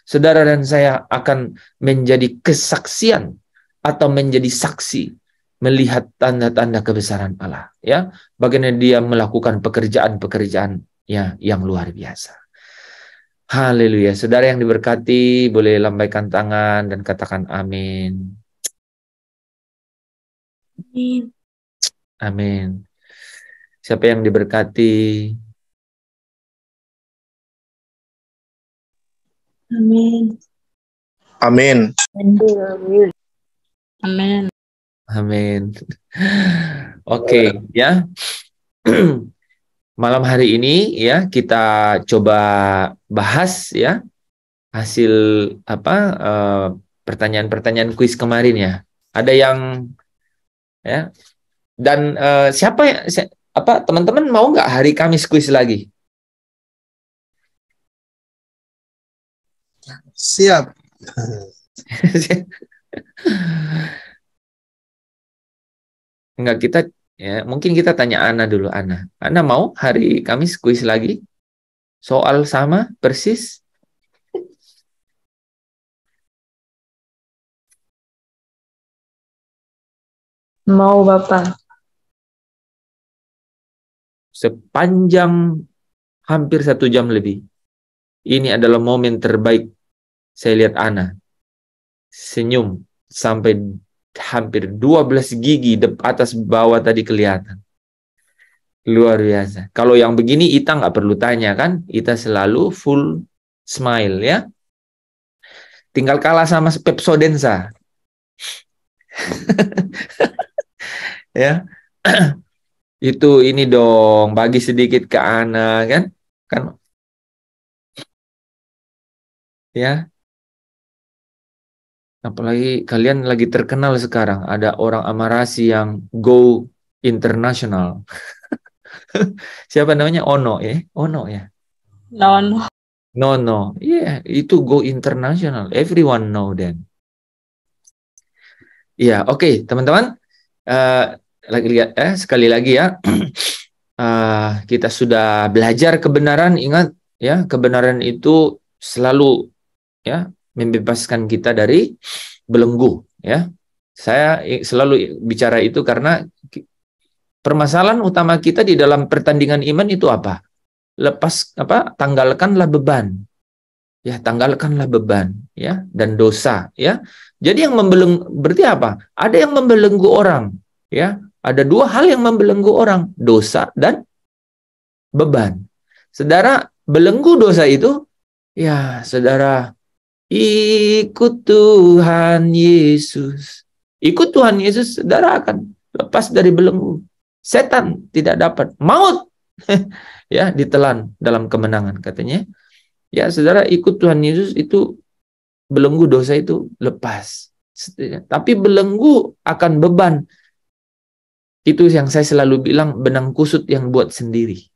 saudara dan saya akan menjadi kesaksian atau menjadi saksi melihat tanda-tanda kebesaran Allah ya, bagaimana dia melakukan pekerjaan-pekerjaan ya yang luar biasa. Haleluya. Saudara yang diberkati boleh lambaikan tangan dan katakan amin. Amin. Amin. Siapa yang diberkati? Amin. Amin. Amin. Amin. Oke, ya. Malam hari ini ya kita coba bahas ya hasil pertanyaan-pertanyaan kuis kemarin ya. Ada yang ya, dan siapa teman-teman mau nggak hari Kamis kuis lagi? Siap. Enggak, kita ya mungkin kita tanya Ana dulu. Ana mau hari Kamis kuis lagi? Soal sama persis? Mau Bapak. Sepanjang hampir 1 jam lebih. Ini adalah momen terbaik saya lihat Ana. Senyum sampai hampir 12 gigi atas bawah tadi kelihatan. Luar biasa. Kalau yang begini Ita nggak perlu tanya kan? Ita selalu full smile ya. tinggal kalah sama Pepsodensa. Ya. Itu ini dong, bagi sedikit ke Ana kan? Kan ya. Apalagi kalian lagi terkenal sekarang, ada orang Amarasi yang go international. Siapa namanya? Ono ya? Ono ya? No. No. Iya, itu go international. Everyone know them. Iya, oke, teman-teman. Sekali lagi ya. Kita sudah belajar kebenaran, ingat ya, kebenaran itu selalu ya membebaskan kita dari belenggu ya. Saya selalu bicara itu karena permasalahan utama kita di dalam pertandingan iman itu apa? Tanggalkanlah beban. Ya, tanggalkanlah beban ya dan dosa ya. Jadi yang berarti apa? Ada yang membelenggu orang ya. Ada dua hal yang membelenggu orang, dosa dan beban. Saudara, belenggu dosa itu ya, saudara, ikut Tuhan Yesus. Ikut Tuhan Yesus, saudara akan lepas dari belenggu. Setan tidak dapat, maut ya ditelan dalam kemenangan katanya. Ya, saudara, ikut Tuhan Yesus itu belenggu dosa itu lepas. Tapi belenggu akan beban. Itu yang saya selalu bilang, benang kusut yang buat sendiri.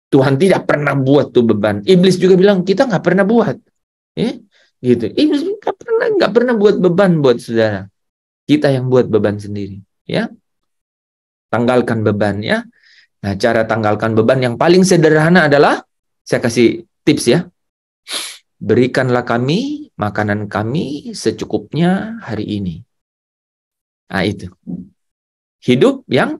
Tuhan tidak pernah buat tuh beban. Iblis juga bilang kita nggak pernah buat. Gitu. Iblis nggak pernah buat beban buat saudara. Kita yang buat beban sendiri. Ya, tanggalkan beban ya. Nah, cara tanggalkan beban yang paling sederhana adalah saya kasih tips ya. Berikanlah kami makanan kami secukupnya hari ini. Nah, itu. Hidup yang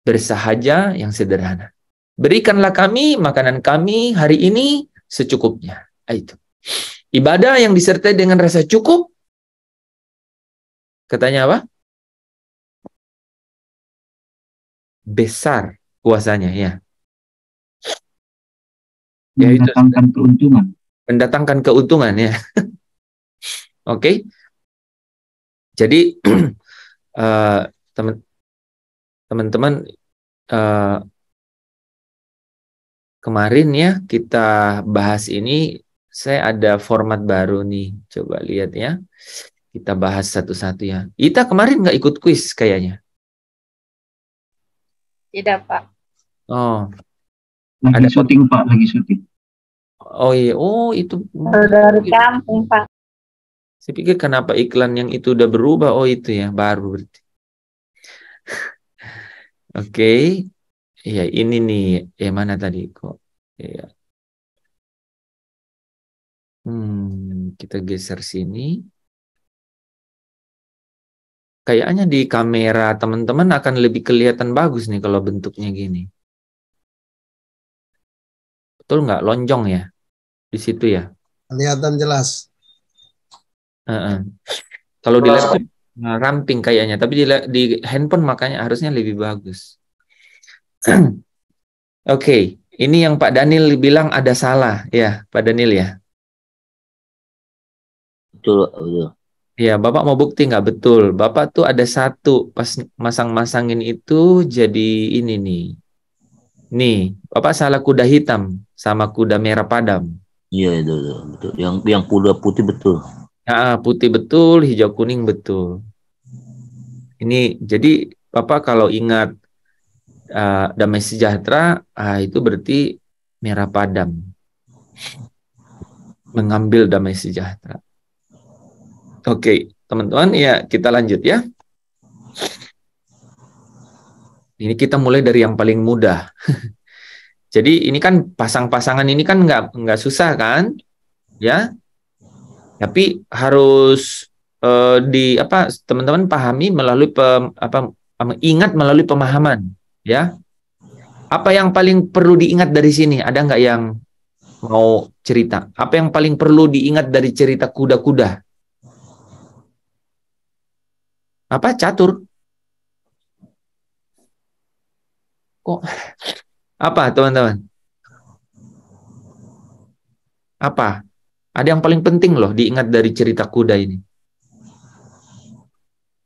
bersahaja, yang sederhana. Berikanlah kami makanan kami hari ini secukupnya. Nah, itu. Ibadah yang disertai dengan rasa cukup. Katanya apa? Besar kuasanya ya. Mendatangkan keuntungan. Mendatangkan keuntungan ya. Oke. Jadi teman-teman kemarin ya kita bahas ini, saya ada format baru nih. Coba lihat ya. Kita bahas satu-satu ya. Ita kemarin nggak ikut kuis kayaknya. Tidak, Pak. Oh. Lagi syuting, Pak. Lagi syuting. Oh iya. Oh itu. Dari kampung, Pak. Saya pikir kenapa iklan yang itu udah berubah. Oh itu ya. Baru berarti. Oke. Iya ini nih. Mana tadi kok. Iya. Kita geser sini. Kayaknya di kamera teman-teman akan lebih kelihatan bagus nih kalau bentuknya gini. Betul nggak? Lonjong ya? Di situ ya? Kelihatan jelas. Kalau di laptop ramping kayaknya. Tapi di handphone makanya harusnya lebih bagus. Oke. Ini yang Pak Daniel bilang ada salah. Ya, Pak Daniel ya? Betul. Ya, Bapak mau bukti nggak? Betul. Bapak tuh ada satu pas masang-masangin itu jadi ini nih. Nih, Bapak salah kuda hitam sama kuda merah padam. Iya, betul. Yang putih betul. Nah, putih betul, hijau kuning betul. Ini jadi Bapak kalau ingat damai sejahtera, itu berarti merah padam. Mengambil damai sejahtera. Oke, teman-teman, ya kita lanjut ya. Ini kita mulai dari yang paling mudah. Jadi ini kan pasang-pasangan ini kan nggak susah kan, ya? Tapi harus teman-teman pahami melalui ingat melalui pemahaman, ya. Apa yang paling perlu diingat dari sini? Ada nggak yang mau cerita? Apa yang paling perlu diingat dari cerita kuda-kuda? Apa? Catur? Kok? Apa, teman-teman? Apa? Ada yang paling penting loh diingat dari cerita kuda ini.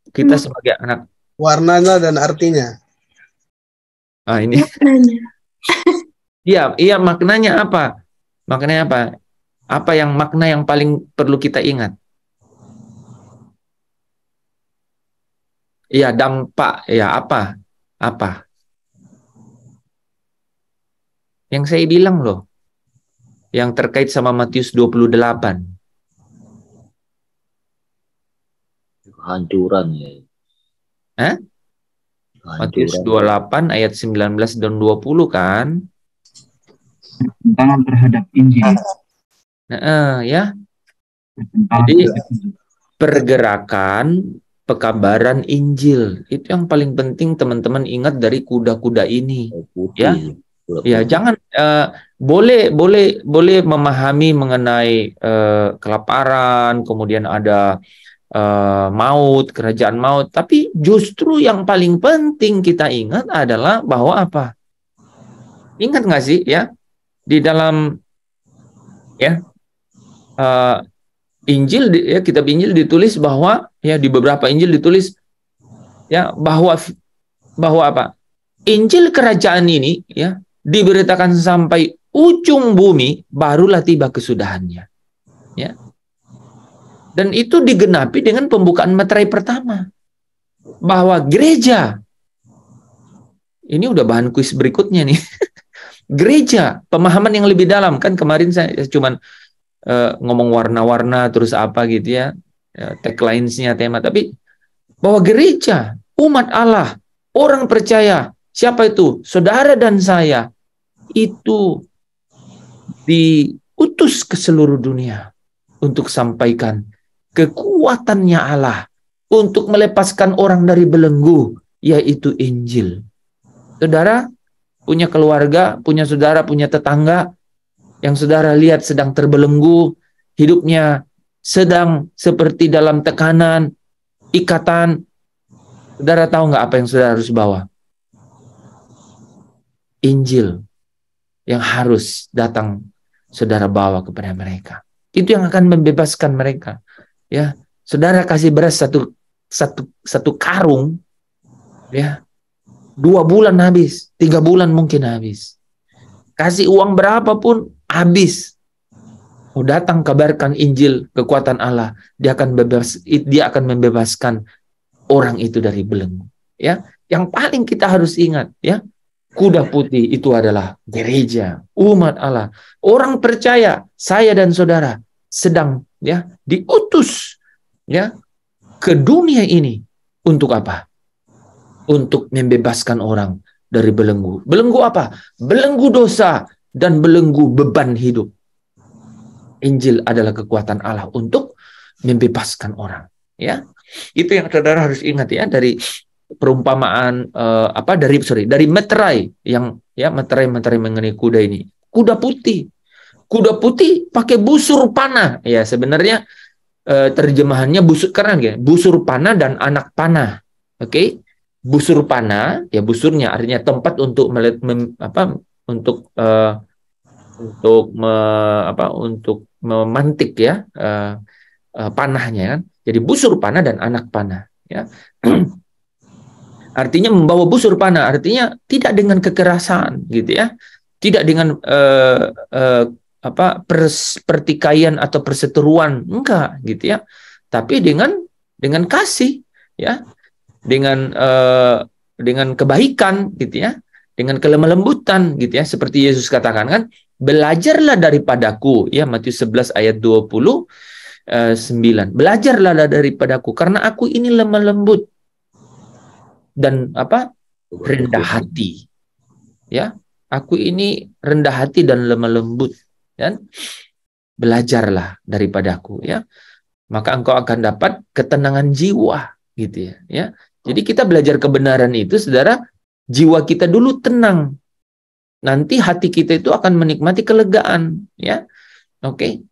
Kita sebagai anak. Warnanya dan artinya. Ini. Iya, maknanya apa? Maknanya apa? Apa yang makna yang paling perlu kita ingat? Iya, dampak. Ya, apa? Apa? Yang saya bilang loh. Yang terkait sama Matius 28. Kehancuran ya. Matius 28 ayat 19 dan 20 kan? Pertentangan terhadap Injil. Ya. Jadi pergerakan pekabaran Injil itu yang paling penting teman-teman ingat dari kuda-kuda ini. Ya. Ya, jangan boleh memahami mengenai kelaparan, kemudian ada maut, kerajaan maut, tapi justru yang paling penting kita ingat adalah bahwa apa? Ingat nggak sih ya di dalam ya Injil ya, kitab Injil ditulis bahwa ya di beberapa Injil ditulis ya bahwa apa? Injil kerajaan ini ya diberitakan sampai ujung bumi, barulah tiba kesudahannya. Ya. Dan itu digenapi dengan pembukaan materai pertama. Bahwa gereja, ini udah bahan kuis berikutnya nih. Gereja, pemahaman yang lebih dalam. Kan kemarin saya cuman ngomong warna-warna, terus apa gitu ya, tagline-nya, tema. Tapi bahwa gereja, umat Allah, orang percaya, siapa itu? Saudara dan saya, itu diutus ke seluruh dunia untuk sampaikan kekuatannya Allah untuk melepaskan orang dari belenggu, yaitu Injil. Saudara punya keluarga, punya saudara, punya tetangga yang saudara lihat sedang terbelenggu, hidupnya sedang seperti dalam tekanan, ikatan. Saudara tahu nggak apa yang saudara harus bawa? Injil yang harus datang saudara bawa kepada mereka. Itu yang akan membebaskan mereka. Ya, saudara kasih beras satu karung, ya, 2 bulan habis, 3 bulan mungkin habis. Kasih uang berapapun habis. Oh, datang kabarkan Injil kekuatan Allah, dia akan membebaskan orang itu dari belenggu. Ya, yang paling kita harus ingat, ya, kuda putih itu adalah gereja, umat Allah, orang percaya, saya dan saudara sedang ya diutus ya ke dunia ini untuk apa? Untuk membebaskan orang dari belenggu. Belenggu apa? Belenggu dosa dan belenggu beban hidup. Injil adalah kekuatan Allah untuk membebaskan orang. Ya, itu yang saudara harus ingat ya dari perumpamaan dari meterai yang ya meterai mengenai kuda ini. Kuda putih. Kuda putih pakai busur panah. Ya, sebenarnya terjemahannya busur karena ya, busur panah dan anak panah. Oke. Busur panah, ya busurnya artinya tempat untuk untuk memantik ya panahnya kan. Jadi busur panah dan anak panah ya. Artinya membawa busur panah, artinya tidak dengan kekerasan gitu ya. Tidak dengan pertikaian atau perseteruan, enggak gitu ya. Tapi dengan kasih ya. Dengan kebaikan gitu ya. Dengan kelemah lembutan gitu ya. Seperti Yesus katakan kan, belajarlah daripadaku ya, Matius 11 ayat 29. Belajarlah daripadaku karena aku ini lemah lembut dan rendah hati. Ya, aku ini rendah hati dan lemah lembut, dan belajarlah daripadaku ya. Maka engkau akan dapat ketenangan jiwa gitu ya. Jadi kita belajar kebenaran itu, saudara, jiwa kita dulu tenang. Nanti hati kita itu akan menikmati kelegaan ya. Oke.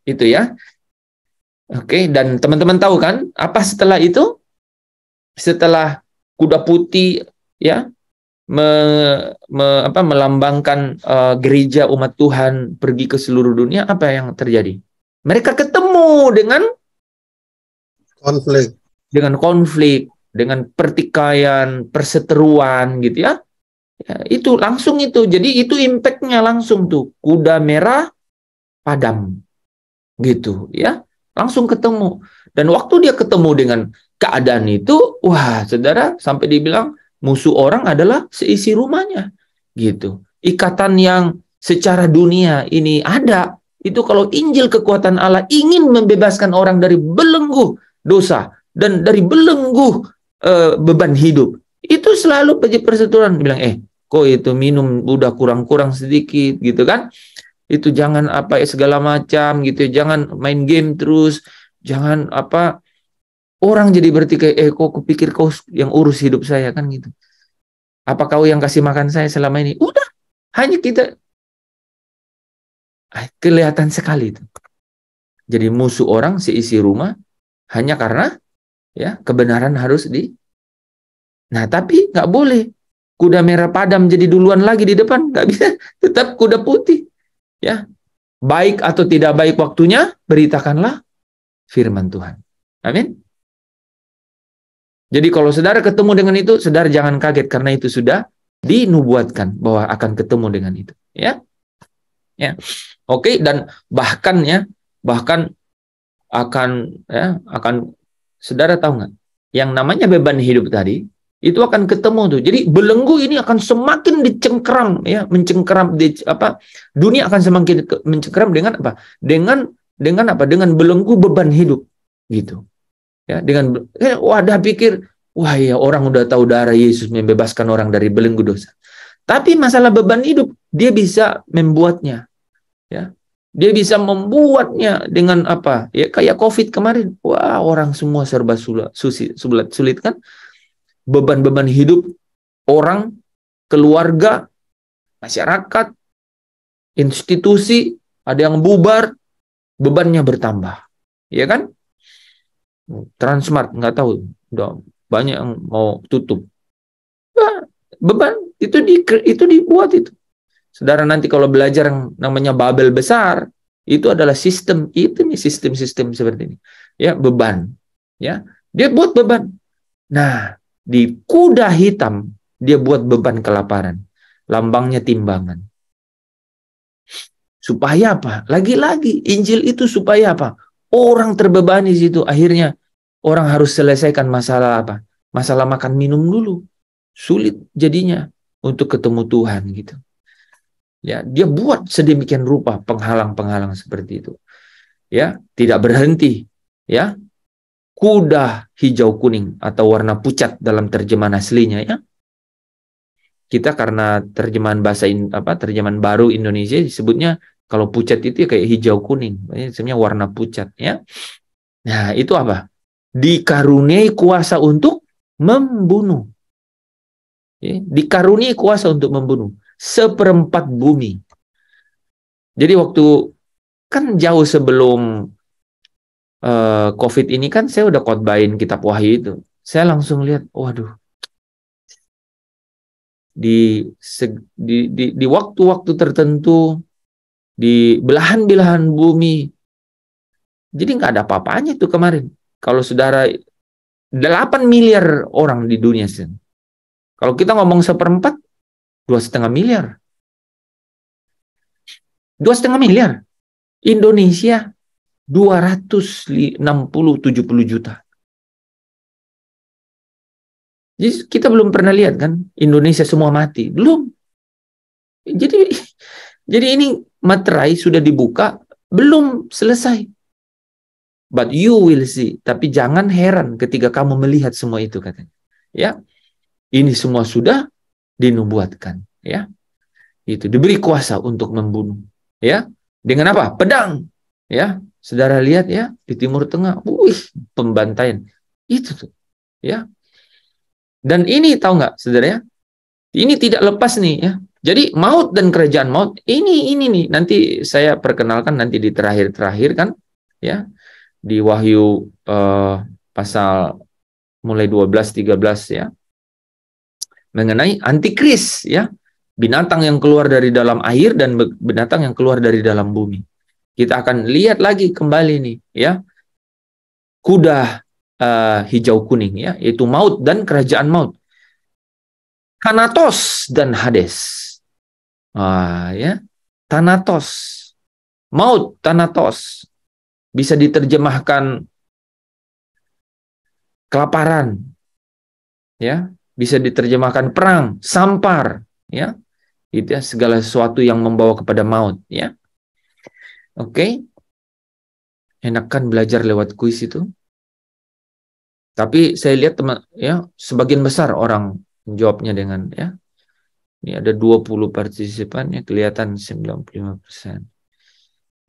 Itu ya. Oke, dan teman-teman tahu kan apa setelah itu? Setelah kuda putih ya melambangkan gereja umat Tuhan pergi ke seluruh dunia, apa yang terjadi? Mereka ketemu dengan konflik, dengan pertikaian, perseteruan gitu ya. Ya, itu langsung itu. Jadi itu impact-nya langsung tuh. Kuda merah padam. Gitu ya. Langsung ketemu. Dan waktu dia ketemu dengan keadaan itu, wah, saudara, sampai dibilang musuh orang adalah seisi rumahnya. Gitu. Ikatan yang secara dunia ini ada. Itu kalau Injil kekuatan Allah ingin membebaskan orang dari belenggu dosa dan dari belenggu beban hidup. Itu selalu perseteruan. Bilang, kok itu minum udah kurang-kurang sedikit gitu kan. Itu jangan segala macam gitu. Jangan main game terus. Jangan orang jadi bertikai, kok kupikir kau yang urus hidup saya kan gitu. Apa kau yang kasih makan saya selama ini? Udah, hanya kita kelihatan sekali itu. Jadi musuh orang seisi rumah hanya karena ya kebenaran harus Nah, tapi nggak boleh kuda merah padam jadi duluan lagi di depan, nggak bisa. Tetap kuda putih. Ya, baik atau tidak baik waktunya, beritakanlah firman Tuhan. Amin. Jadi kalau saudara ketemu dengan itu, saudara jangan kaget karena itu sudah dinubuatkan bahwa akan ketemu dengan itu. Ya, ya, oke. Dan bahkan akan saudara tahu nggak? Yang namanya beban hidup tadi itu akan ketemu tuh. Jadi belenggu ini akan semakin dicengkeram ya, dunia akan semakin mencengkeram dengan apa? Dengan belenggu beban hidup gitu. Ya, pikir, wah ya orang udah tahu darah Yesus membebaskan orang dari belenggu dosa. Tapi masalah beban hidup dia bisa membuatnya ya. Dia bisa membuatnya dengan apa? Ya kayak COVID kemarin. Wah, orang semua serba sulit kan? Beban-beban hidup orang, keluarga, masyarakat, institusi, ada yang bubar, bebannya bertambah. Ya kan? Transmart nggak tahu, udah banyak yang mau tutup. Nah, beban itu dibuat itu. Saudara nanti kalau belajar yang namanya Babel besar, itu adalah sistem seperti ini. Ya, beban. Ya, dia buat beban. Nah, di kuda hitam dia buat beban kelaparan. Lambangnya timbangan. Supaya apa? Lagi-lagi Injil itu supaya apa? Orang terbebani di situ. Akhirnya orang harus selesaikan masalah apa? Masalah makan minum dulu. Sulit jadinya untuk ketemu Tuhan gitu. Ya, dia buat sedemikian rupa penghalang-penghalang seperti itu. Ya, tidak berhenti. Ya, kuda hijau kuning atau warna pucat dalam terjemahan aslinya ya. Kita karena terjemahan terjemahan baru Indonesia disebutnya kalau pucat itu ya kayak hijau kuning, sebenarnya warna pucat ya. Nah, itu apa? Dikaruniai kuasa untuk membunuh. Ya, dikaruniai kuasa untuk membunuh seperempat bumi. Jadi waktu kan jauh sebelum COVID ini kan saya udah khotbahin kitab Wahyu itu. Saya langsung lihat, waduh. Di waktu-waktu tertentu di belahan-belahan bumi. Jadi nggak ada apa-apanya itu kemarin. Kalau saudara 8 miliar orang di dunia sih. Kalau kita ngomong seperempat, 2,5 miliar. 2,5 miliar. Indonesia 260-70 juta. Jadi kita belum pernah lihat kan Indonesia semua mati. Belum. Jadi ini materai sudah dibuka, belum selesai. But you will see. Tapi jangan heran ketika kamu melihat semua itu katanya. Ya. Ini semua sudah dinubuatkan, ya. Itu diberi kuasa untuk membunuh, ya. Dengan apa? Pedang. Ya. Saudara lihat ya, di Timur Tengah, pembantaian. Itu tuh, ya. Dan ini tahu nggak, saudara ya? Ini tidak lepas nih, ya. Jadi maut dan kerajaan maut ini nih nanti saya perkenalkan nanti di terakhir kan, ya. Di Wahyu pasal mulai 12-13 ya. mengenai antikris, ya, binatang yang keluar dari dalam air dan binatang yang keluar dari dalam bumi. Kita akan lihat lagi kembali nih, ya, kuda hijau kuning, ya, yaitu maut dan kerajaan maut, Thanatos dan Hades. Ya, Thanatos, maut, Thanatos bisa diterjemahkan kelaparan, ya, bisa diterjemahkan perang, sampar, ya, itu ya, segala sesuatu yang membawa kepada maut, ya. Oke, enak kan belajar lewat kuis itu? Tapi saya lihat teman, ya, sebagian besar orang menjawabnya dengan, ya, ini ada 20 partisipan, ya, kelihatan 95%.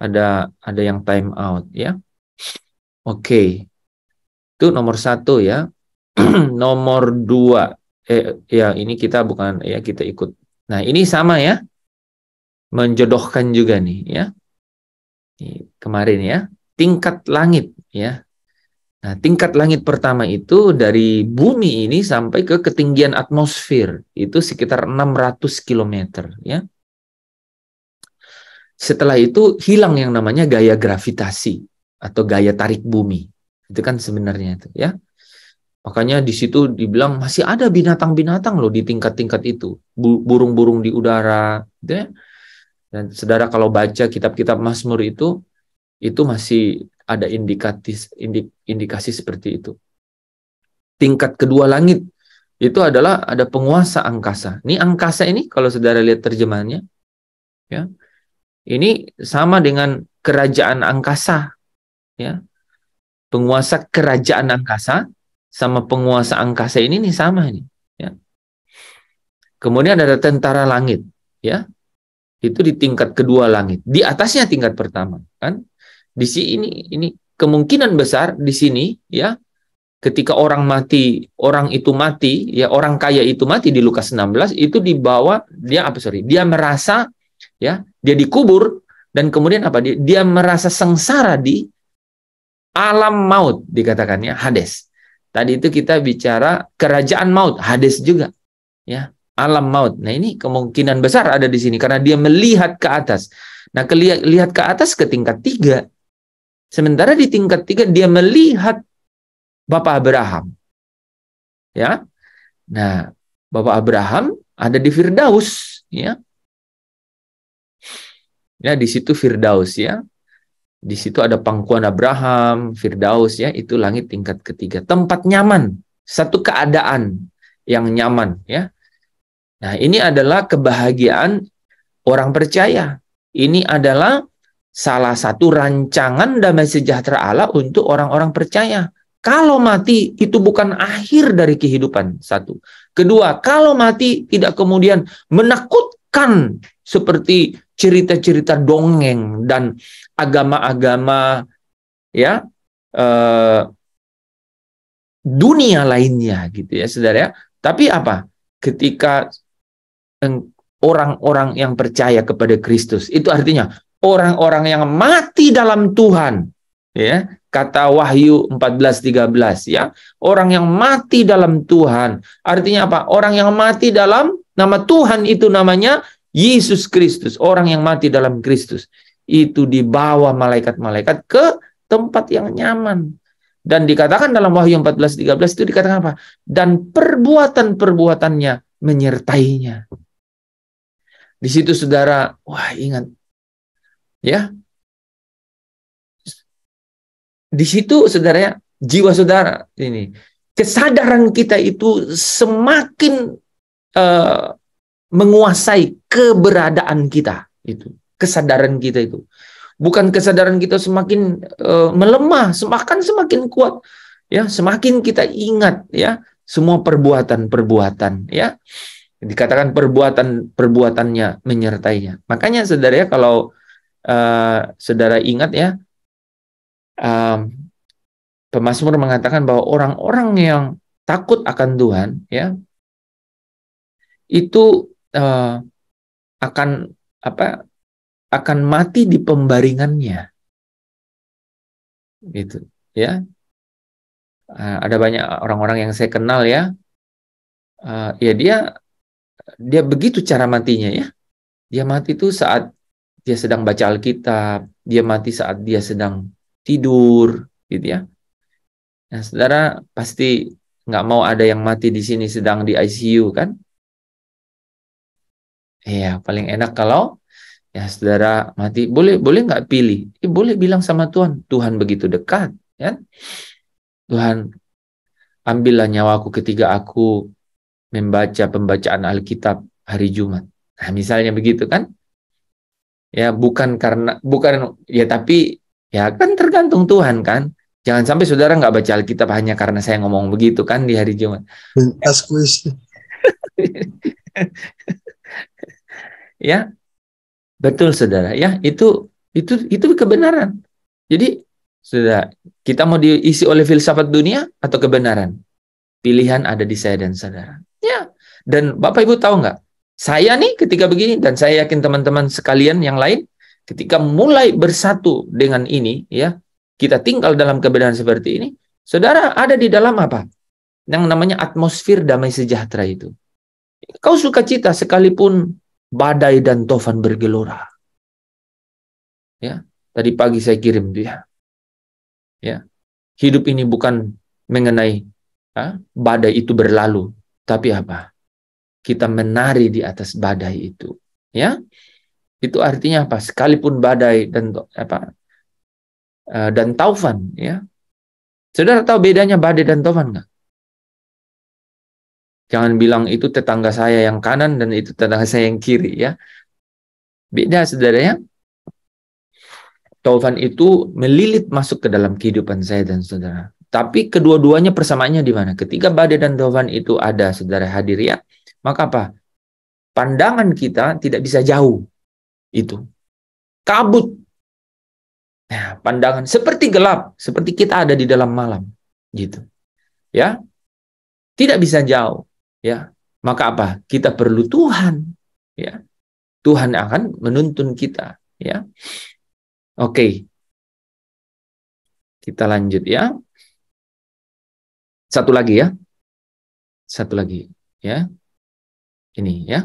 Ada yang time out, ya. Oke, itu nomor 1, ya. Nomor 2, ya, ini kita bukan, ya, kita ikut. Nah, ini sama, ya, menjodohkan juga nih, ya. Ini, kemarin, ya, tingkat langit, ya. Nah, tingkat langit pertama itu dari bumi ini sampai ke ketinggian atmosfer itu sekitar 600 km, ya. Setelah itu hilang yang namanya gaya gravitasi atau gaya tarik bumi. Itu kan sebenarnya itu, ya. Makanya di situ dibilang masih ada binatang-binatang loh di tingkat-tingkat itu, burung-burung di udara, gitu ya. Dan saudara kalau baca kitab-kitab Mazmur itu masih ada indikasi seperti itu. Tingkat kedua langit itu adalah ada penguasa angkasa. Ini angkasa ini kalau saudara lihat terjemahannya, ya, ini sama dengan kerajaan angkasa, ya. Penguasa kerajaan angkasa sama penguasa angkasa ini nih sama ini, ya. Kemudian ada tentara langit, ya. Itu di tingkat kedua langit. Di atasnya tingkat pertama, kan? Di sini ini kemungkinan besar di sini, ya, ketika orang itu mati, ya, orang kaya itu mati di Lukas 16 itu dibawa dia merasa, ya, dia dikubur dan kemudian apa? Dia merasa sengsara di alam maut dikatakannya Hades. Tadi itu kita bicara kerajaan maut, Hades juga, ya, alam maut. Nah, ini kemungkinan besar ada di sini karena dia melihat ke atas. Nah, lihat ke atas ke tingkat 3. Sementara di tingkat 3 dia melihat Bapak Abraham, ya. Nah, Bapak Abraham ada di Firdaus, ya. Ya, di situ Firdaus, ya. Di situ ada pangkuan Abraham, Firdaus, ya, itu langit tingkat ketiga. Tempat nyaman, satu keadaan yang nyaman, ya. Nah, ini adalah kebahagiaan orang percaya. Ini adalah salah satu rancangan damai sejahtera Allah untuk orang-orang percaya. Kalau mati itu bukan akhir dari kehidupan, satu. Kedua, kalau mati tidak kemudian menakutkan seperti cerita-cerita dongeng dan agama-agama, ya, dunia lainnya, gitu ya, saudara, ya. Tapi apa? Ketika orang-orang yang percaya kepada Kristus, itu artinya orang-orang yang mati dalam Tuhan, ya, kata Wahyu 14:13, ya, orang yang mati dalam Tuhan, artinya apa? Orang yang mati dalam nama Tuhan itu namanya Yesus Kristus. Orang yang mati dalam Kristus itu dibawa malaikat-malaikat ke tempat yang nyaman. Dan dikatakan dalam Wahyu 14:13 itu dikatakan apa? Dan perbuatan-perbuatannya menyertainya. Di situ saudara, wah, ingat, ya. Di situ saudara, ya, jiwa saudara ini, kesadaran kita itu semakin menguasai keberadaan kita itu. Kesadaran kita itu. Bukan kesadaran kita semakin melemah, semakin kuat, ya, semakin kita ingat, ya, semua perbuatan-perbuatan, ya. Dikatakan perbuatannya menyertainya. Makanya saudara, ya, kalau saudara ingat, ya, pemazmur mengatakan bahwa orang-orang yang takut akan Tuhan, ya, itu akan mati di pembaringannya, gitu, ya. Ada banyak orang-orang yang saya kenal, ya, ya, dia dia begitu cara matinya ya. Dia mati itu saat dia sedang baca Alkitab, dia mati saat dia sedang tidur, gitu ya. Nah, saudara pasti nggak mau ada yang mati di sini sedang di ICU kan? Iya, paling enak kalau ya saudara mati. Boleh nggak pilih? Boleh bilang sama Tuhan, Tuhan begitu dekat, ya. Tuhan, ambillah nyawaku ketika aku membaca pembacaan Alkitab hari Jumat. Nah, misalnya begitu kan? Ya, bukan ya, tapi ya kan tergantung Tuhan kan. Jangan sampai saudara nggak baca Alkitab hanya karena saya ngomong begitu kan di hari Jumat. Askuis. Ya, betul saudara. Ya, itu kebenaran. Jadi, saudara, kita mau diisi oleh filsafat dunia atau kebenaran? Pilihan ada di saya dan saudara. Ya, dan Bapak Ibu tahu nggak? Saya nih ketika begini, dan saya yakin teman-teman sekalian yang lain, ketika mulai bersatu dengan ini, ya, kita tinggal dalam kebenaran seperti ini, saudara ada di dalam apa? Yang namanya atmosfer damai sejahtera itu. Kau sukacita sekalipun badai dan tofan bergelora. Ya, tadi pagi saya kirim dia. Ya, hidup ini bukan mengenai badai itu berlalu, tapi apa? Kita menari di atas badai itu. Ya, itu artinya apa? Sekalipun badai dan taufan, ya. Saudara tahu bedanya badai dan taufan nggak? Jangan bilang itu tetangga saya yang kanan dan itu tetangga saya yang kiri, ya. Beda, saudara, ya. Taufan itu melilit masuk ke dalam kehidupan saya dan saudara. Tapi kedua-duanya persamaannya di mana? Ketika badai dan taufan itu ada, saudara hadir, ya, maka apa? Pandangan kita tidak bisa jauh. Itu kabut. Nah, pandangan seperti gelap, seperti kita ada di dalam malam, gitu. Ya, tidak bisa jauh. Ya, maka apa? Kita perlu Tuhan. Ya, Tuhan akan menuntun kita. Ya, oke. Kita lanjut ya. Satu lagi ya. Satu lagi ya. Ini ya.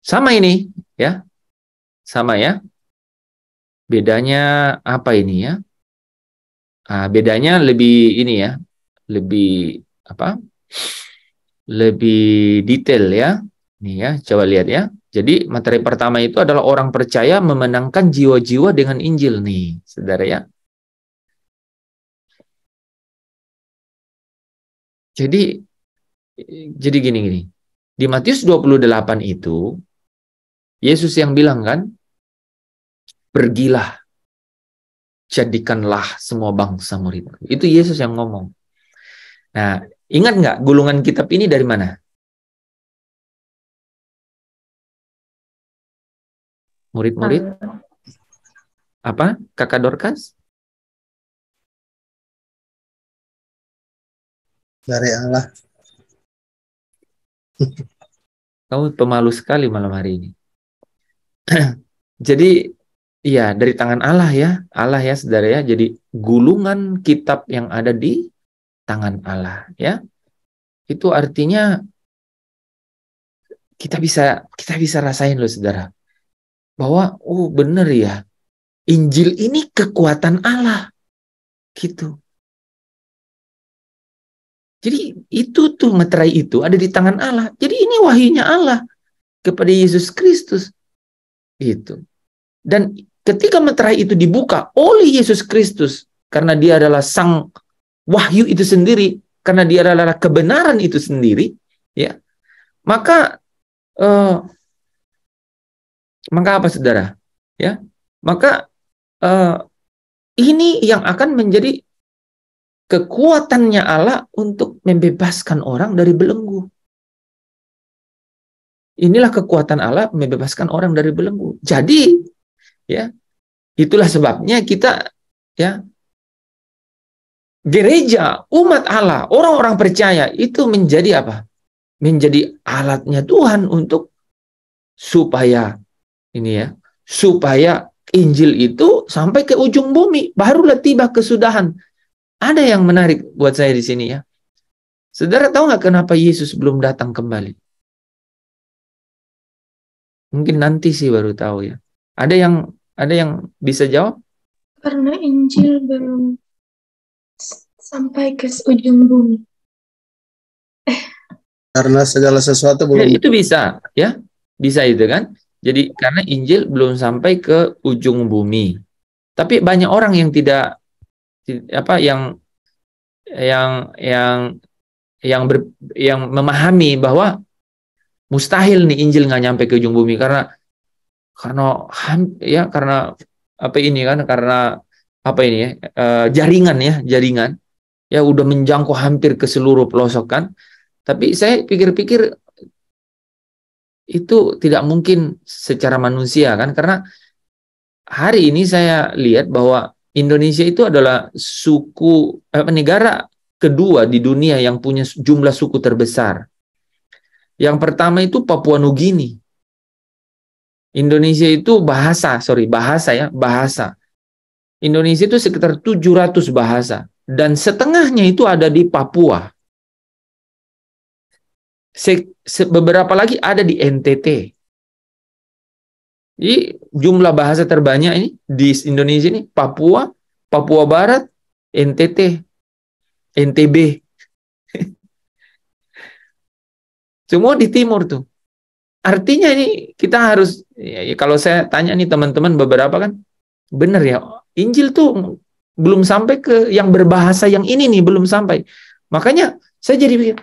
Sama ini ya. Sama ya. Bedanya apa ini ya? Bedanya lebih ini ya. Lebih apa? Lebih detail ya. Nih ya, coba lihat ya. Jadi materi pertama itu adalah orang percaya memenangkan jiwa-jiwa dengan Injil nih, saudara ya. Jadi gini. Di Matius 28 itu, Yesus yang bilang kan, pergilah, jadikanlah semua bangsa murid. Itu Yesus yang ngomong. Nah, ingat nggak gulungan kitab ini dari mana? Murid-murid? Apa? Kakak Dorcas? Dari Allah. Kamu pemalu sekali malam hari ini. Jadi, iya, dari tangan Allah ya. Allah ya, saudara ya. Jadi, gulungan kitab yang ada di tangan Allah ya. Itu artinya kita bisa rasain loh, saudara. Bahwa, oh bener ya. Injil ini kekuatan Allah. Gitu. Jadi itu tuh meterai itu ada di tangan Allah. Jadi ini wahyunya Allah kepada Yesus Kristus. Itu. Dan ketika meterai itu dibuka oleh Yesus Kristus, karena dia adalah sang wahyu itu sendiri, karena dia adalah kebenaran itu sendiri, ya. Maka apa, saudara? Ya. Maka ini yang akan menjadi kekuatannya Allah untuk membebaskan orang dari belenggu. Inilah kekuatan Allah membebaskan orang dari belenggu. Jadi, ya, itulah sebabnya kita, ya, gereja, umat Allah, orang-orang percaya itu menjadi apa? Menjadi alatnya Tuhan untuk supaya ini ya, supaya Injil itu sampai ke ujung bumi, barulah tiba kesudahan. Ada yang menarik buat saya di sini ya. Saudara tahu nggak kenapa Yesus belum datang kembali? Mungkin nanti sih baru tahu ya. Ada yang bisa jawab? Karena Injil belum sampai ke ujung bumi. Karena segala sesuatu Ya, belum. itu bisa, ya. Bisa itu kan. Jadi karena Injil belum sampai ke ujung bumi. Tapi banyak orang yang tidak yang memahami bahwa mustahil nih Injil nggak nyampe ke ujung bumi karena jaringan ya udah menjangkau hampir ke seluruh pelosok kan. Tapi saya pikir-pikir itu tidak mungkin secara manusia kan, karena hari ini saya lihat bahwa Indonesia itu adalah negara kedua di dunia yang punya jumlah suku terbesar. Yang pertama itu Papua Nugini. Indonesia itu bahasa. Indonesia itu sekitar 700 bahasa. Dan setengahnya itu ada di Papua. Beberapa lagi ada di NTT. Jadi jumlah bahasa terbanyak ini di Indonesia ini Papua, Papua Barat, NTT, NTB. Semua di timur tuh. Artinya ini kita harus, kalau saya tanya nih teman-teman beberapa kan, benar ya, Injil tuh belum sampai ke yang berbahasa yang ini nih, belum sampai. Makanya saya jadi pikir,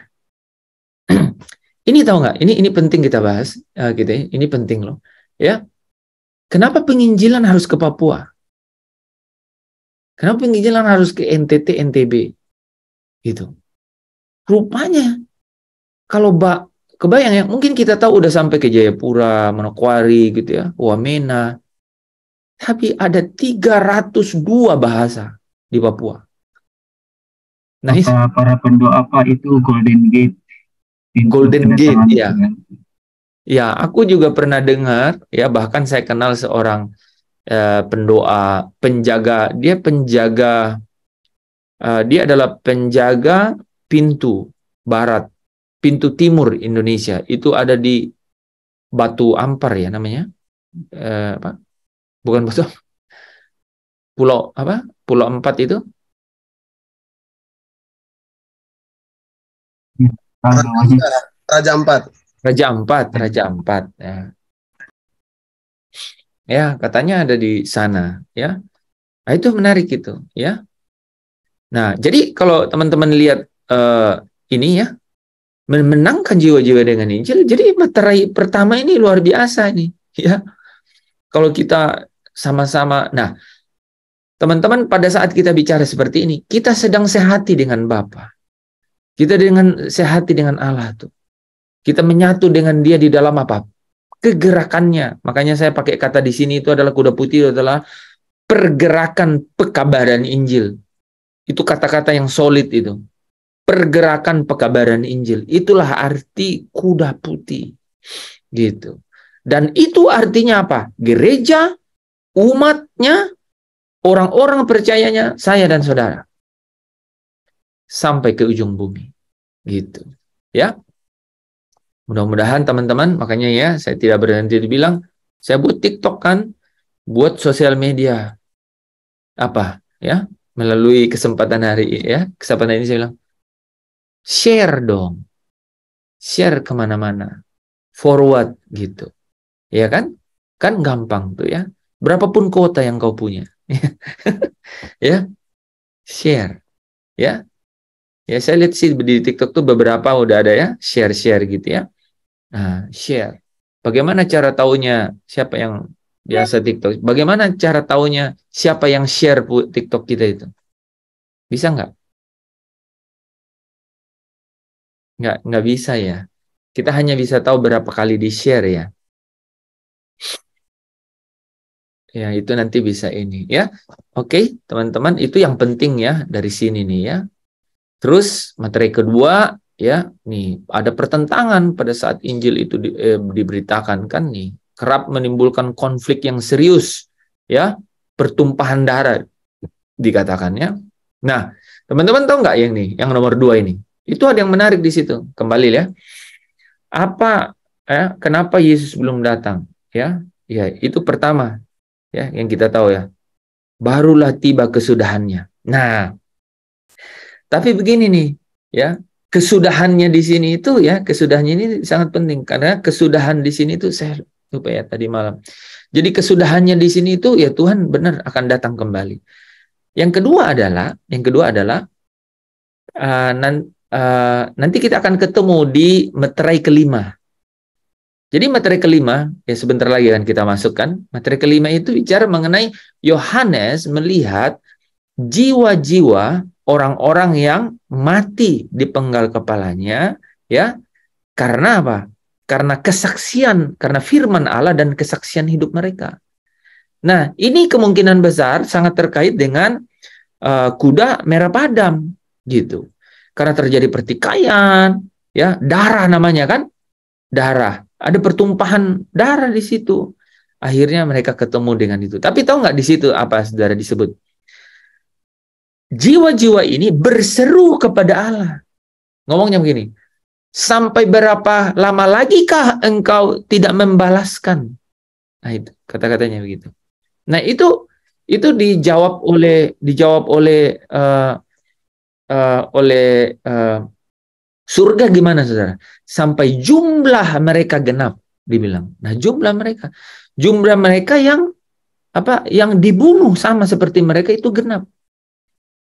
ini tahu nggak? Ini penting kita bahas, gitu ya. Ini penting loh, ya. Kenapa penginjilan harus ke Papua? Kenapa penginjilan harus ke NTT, NTB? Gitu. Rupanya kalau kebayang ya, mungkin kita tahu udah sampai ke Jayapura, Manokwari gitu ya, Wamena. Tapi ada 302 bahasa di Papua. Nah, para pendoa apa itu Golden Gate. Golden Gate, ya. Ya, aku juga pernah dengar, ya, bahkan saya kenal seorang pendoa, penjaga, dia adalah penjaga pintu barat, pintu timur Indonesia. Itu ada di Batu Ampar ya namanya. Bukan Batu, Pulau 4 itu? Raja Ampat. Raja Ampat. Ya. Ya, katanya ada di sana, ya. Nah, itu menarik itu, ya. Nah, jadi kalau teman-teman lihat ini ya, memenangkan jiwa-jiwa dengan Injil, jadi materai pertama ini luar biasa ini, ya. Kalau kita sama-sama, nah, teman-teman pada saat kita bicara seperti ini, kita sedang sehati dengan Bapa. Kita sehati dengan Allah tuh. Kita menyatu dengan Dia di dalam apa? Kegerakannya. Makanya saya pakai kata di sini itu adalah kuda putih, itu adalah pergerakan pekabaran Injil. Itu kata-kata yang solid itu. Pergerakan pekabaran Injil. Itulah arti kuda putih. Gitu. Dan itu artinya apa? Gereja, umatnya, orang-orang percayanya, saya dan saudara. Sampai ke ujung bumi. Gitu. Ya. Mudah-mudahan teman-teman, makanya ya, saya tidak berhenti dibilang, saya buat TikTok kan, buat sosial media. Apa? Ya, melalui kesempatan kesempatan ini saya bilang, share dong. Share kemana-mana. Forward gitu. Ya kan? Kan gampang tuh ya. Berapapun kuota yang kau punya. Ya. Share. Ya. Ya, saya lihat sih di TikTok tuh beberapa udah ada ya, share-share gitu ya. Nah, share. Bagaimana cara taunya siapa yang biasa TikTok? Bagaimana cara taunya siapa yang share TikTok kita itu? Bisa nggak? Nggak bisa ya. Kita hanya bisa tahu berapa kali di-share ya. Ya, itu nanti bisa ini ya. Oke, teman-teman, itu yang penting ya dari sini nih ya. Terus materi kedua ya, nih ada pertentangan pada saat Injil itu diberitakan kan nih, kerap menimbulkan konflik yang serius ya, pertumpahan darah dikatakannya. Nah, teman-teman tahu nggak yang nomor 2 ini? Itu ada yang menarik di situ. Kembali ya. Kenapa Yesus belum datang? ya, itu pertama, ya, yang kita tahu ya. Barulah tiba kesudahannya. Nah, tapi begini nih, ya, kesudahannya di sini itu ya, kesudahannya ini sangat penting karena kesudahan di sini itu saya lupa ya tadi malam. Jadi kesudahannya di sini itu ya Tuhan benar akan datang kembali. Yang kedua adalah nanti kita akan ketemu di meterai kelima. Jadi meterai kelima, ya sebentar lagi kan kita masukkan. Meterai kelima itu bicara mengenai Yohanes melihat jiwa-jiwa orang-orang yang mati di penggal kepalanya, ya, karena apa? Karena kesaksian, karena firman Allah dan kesaksian hidup mereka. Nah, ini kemungkinan besar sangat terkait dengan kuda merah padam, gitu. Karena terjadi pertikaian, ya, darah namanya kan, darah. Ada pertumpahan darah di situ. Akhirnya mereka ketemu dengan itu. Tapi tahu nggak di situ apa saudara disebut? Jiwa-jiwa ini berseru kepada Allah. Ngomongnya begini, sampai berapa lama lagi kah engkau tidak membalaskan? Nah itu kata-katanya begitu. Nah itu dijawab oleh surga gimana saudara? Sampai jumlah mereka genap, dibilang. Nah jumlah mereka yang dibunuh sama seperti mereka itu genap.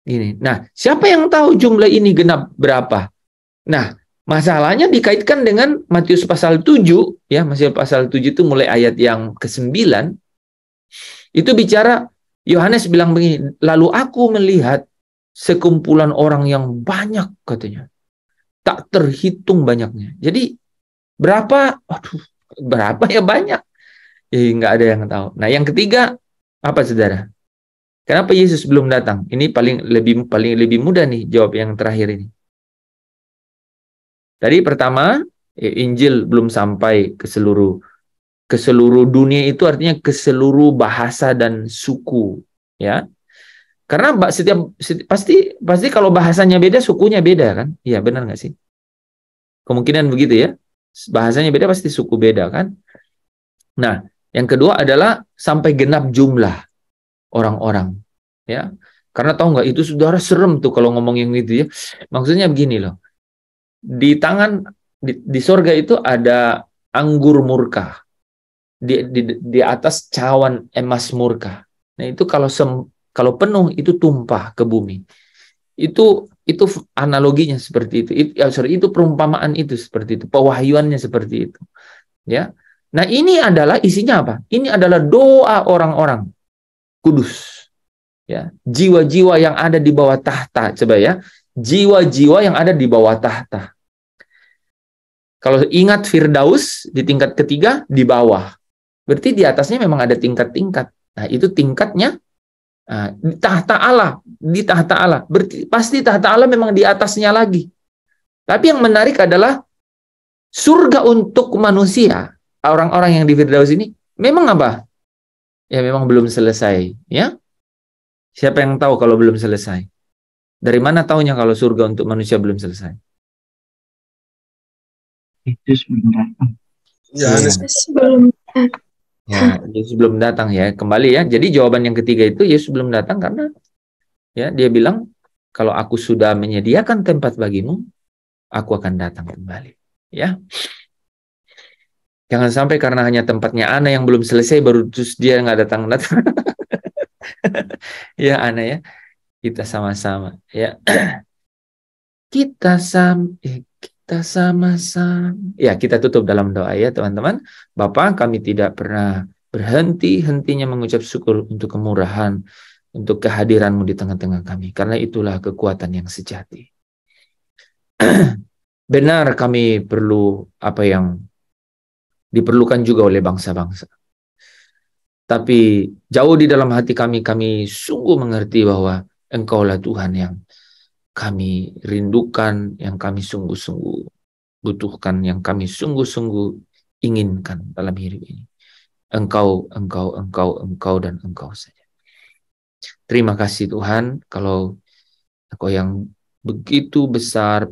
Ini. Nah, siapa yang tahu jumlah ini genap berapa? Nah, masalahnya dikaitkan dengan Matius pasal 7, ya, Matius pasal 7 itu mulai ayat yang ke-9. Itu bicara Yohanes bilang begini, lalu aku melihat sekumpulan orang yang banyak katanya. Tak terhitung banyaknya. Jadi berapa? Aduh, berapa ya banyak? Nggak ada yang tahu. Nah, yang ketiga apa saudara? Kenapa Yesus belum datang? Ini paling lebih mudah nih jawab yang terakhir ini. Tadi pertama, Injil belum sampai ke seluruh dunia, itu artinya ke seluruh bahasa dan suku, ya. Karena pasti kalau bahasanya beda, sukunya beda kan? Iya, benar nggak sih? Kemungkinan begitu ya. Bahasanya beda pasti suku beda kan? Nah, yang kedua adalah sampai genap jumlah orang-orang, ya. Karena tahu nggak, itu saudara serem tuh kalau ngomong yang gitu ya. Maksudnya begini loh. Di sorga itu ada anggur murka. Di atas cawan emas murka. Nah, itu kalau penuh itu tumpah ke bumi. Itu analoginya seperti itu. Itu perumpamaan itu seperti itu, pewahyuannya seperti itu. Ya. Nah, ini adalah isinya apa? Ini adalah doa orang-orang kudus. Ya, jiwa-jiwa yang ada di bawah tahta, coba ya. Jiwa-jiwa yang ada di bawah tahta. Kalau ingat Firdaus di tingkat ketiga di bawah. Berarti di atasnya memang ada tingkat-tingkat. Nah, itu tingkatnya di tahta Allah, di tahta Allah. Berarti pasti tahta Allah memang di atasnya lagi. Tapi yang menarik adalah surga untuk manusia, orang-orang yang di Firdaus ini memang apa? Ya memang belum selesai, ya. Siapa yang tahu kalau belum selesai? Dari mana taunya kalau surga untuk manusia belum selesai? Yesus belum datang. Yesus belum datang. Ya, Yesus belum datang ya. Kembali ya. Jadi jawaban yang ketiga itu Yesus belum datang karena ya dia bilang kalau aku sudah menyediakan tempat bagimu, aku akan datang kembali. Ya. Jangan sampai karena hanya tempatnya Ana yang belum selesai baru terus dia nggak datang. Ya Ana ya. Kita sama-sama ya. Kita sama-sama. Ya, kita tutup dalam doa ya, teman-teman. Bapa, kami tidak pernah berhenti-hentinya mengucap syukur untuk kemurahan, untuk kehadiran-Mu di tengah-tengah kami. Karena itulah kekuatan yang sejati. Benar kami perlu apa yang diperlukan juga oleh bangsa-bangsa. Tapi jauh di dalam hati kami sungguh mengerti bahwa Engkaulah Tuhan yang kami rindukan, yang kami sungguh-sungguh butuhkan, yang kami sungguh-sungguh inginkan dalam hidup ini. Engkau dan Engkau saja. Terima kasih Tuhan, kalau Engkau yang begitu besar,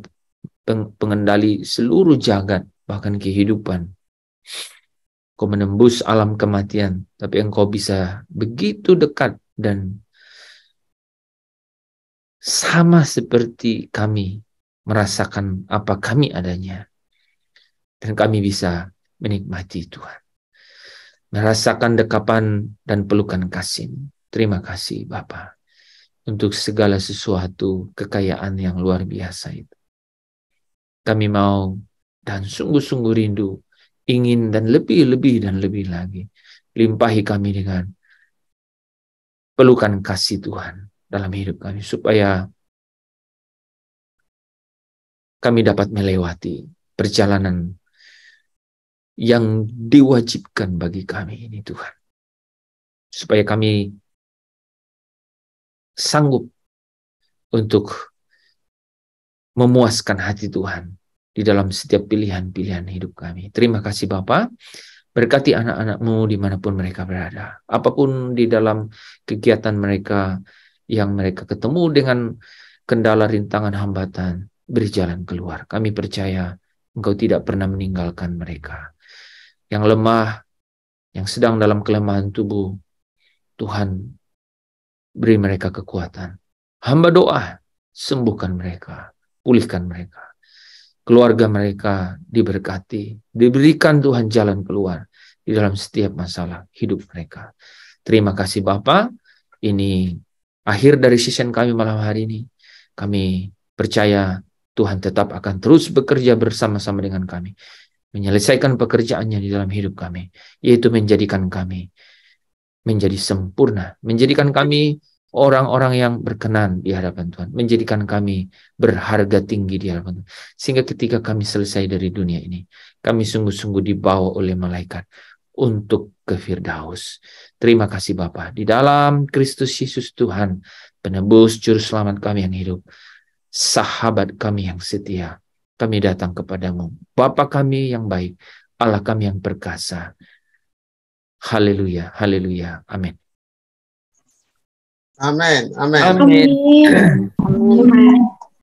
pengendali seluruh jagat, bahkan kehidupan. Engkau menembus alam kematian, tapi Engkau bisa begitu dekat dan sama seperti kami merasakan apa kami adanya. Dan kami bisa menikmati Tuhan. Merasakan dekapan dan pelukan kasih. Terima kasih Bapa untuk segala sesuatu kekayaan yang luar biasa itu. Kami mau dan sungguh-sungguh rindu, ingin dan lebih dan lebih lagi. Limpahi kami dengan pelukan kasih Tuhan dalam hidup kami, supaya kami dapat melewati perjalanan yang diwajibkan bagi kami ini Tuhan. Supaya kami sanggup untuk memuaskan hati Tuhan di dalam setiap pilihan-pilihan hidup kami. Terima kasih Bapa. Berkati anak-anak-Mu dimanapun mereka berada. Apapun di dalam kegiatan mereka yang mereka ketemu dengan kendala, rintangan, hambatan, beri jalan keluar. Kami percaya Engkau tidak pernah meninggalkan mereka. Yang lemah, yang sedang dalam kelemahan tubuh, Tuhan beri mereka kekuatan. Hamba doa, sembuhkan mereka, pulihkan mereka. Keluarga mereka diberkati, diberikan Tuhan jalan keluar di dalam setiap masalah hidup mereka. Terima kasih Bapa. Ini akhir dari session kami malam hari ini. Kami percaya Tuhan tetap akan terus bekerja bersama-sama dengan kami, menyelesaikan pekerjaannya di dalam hidup kami, yaitu menjadikan kami menjadi sempurna, menjadikan kami orang-orang yang berkenan di hadapan Tuhan, menjadikan kami berharga tinggi di hadapan Tuhan, sehingga ketika kami selesai dari dunia ini, kami sungguh-sungguh dibawa oleh malaikat untuk ke Firdaus. Terima kasih Bapa, di dalam Kristus Yesus Tuhan, penebus juru selamat kami yang hidup, sahabat kami yang setia, kami datang kepadamu, Bapa kami yang baik, Allah kami yang perkasa. Haleluya, haleluya, amin. Amin. Amin. Amin. Amin.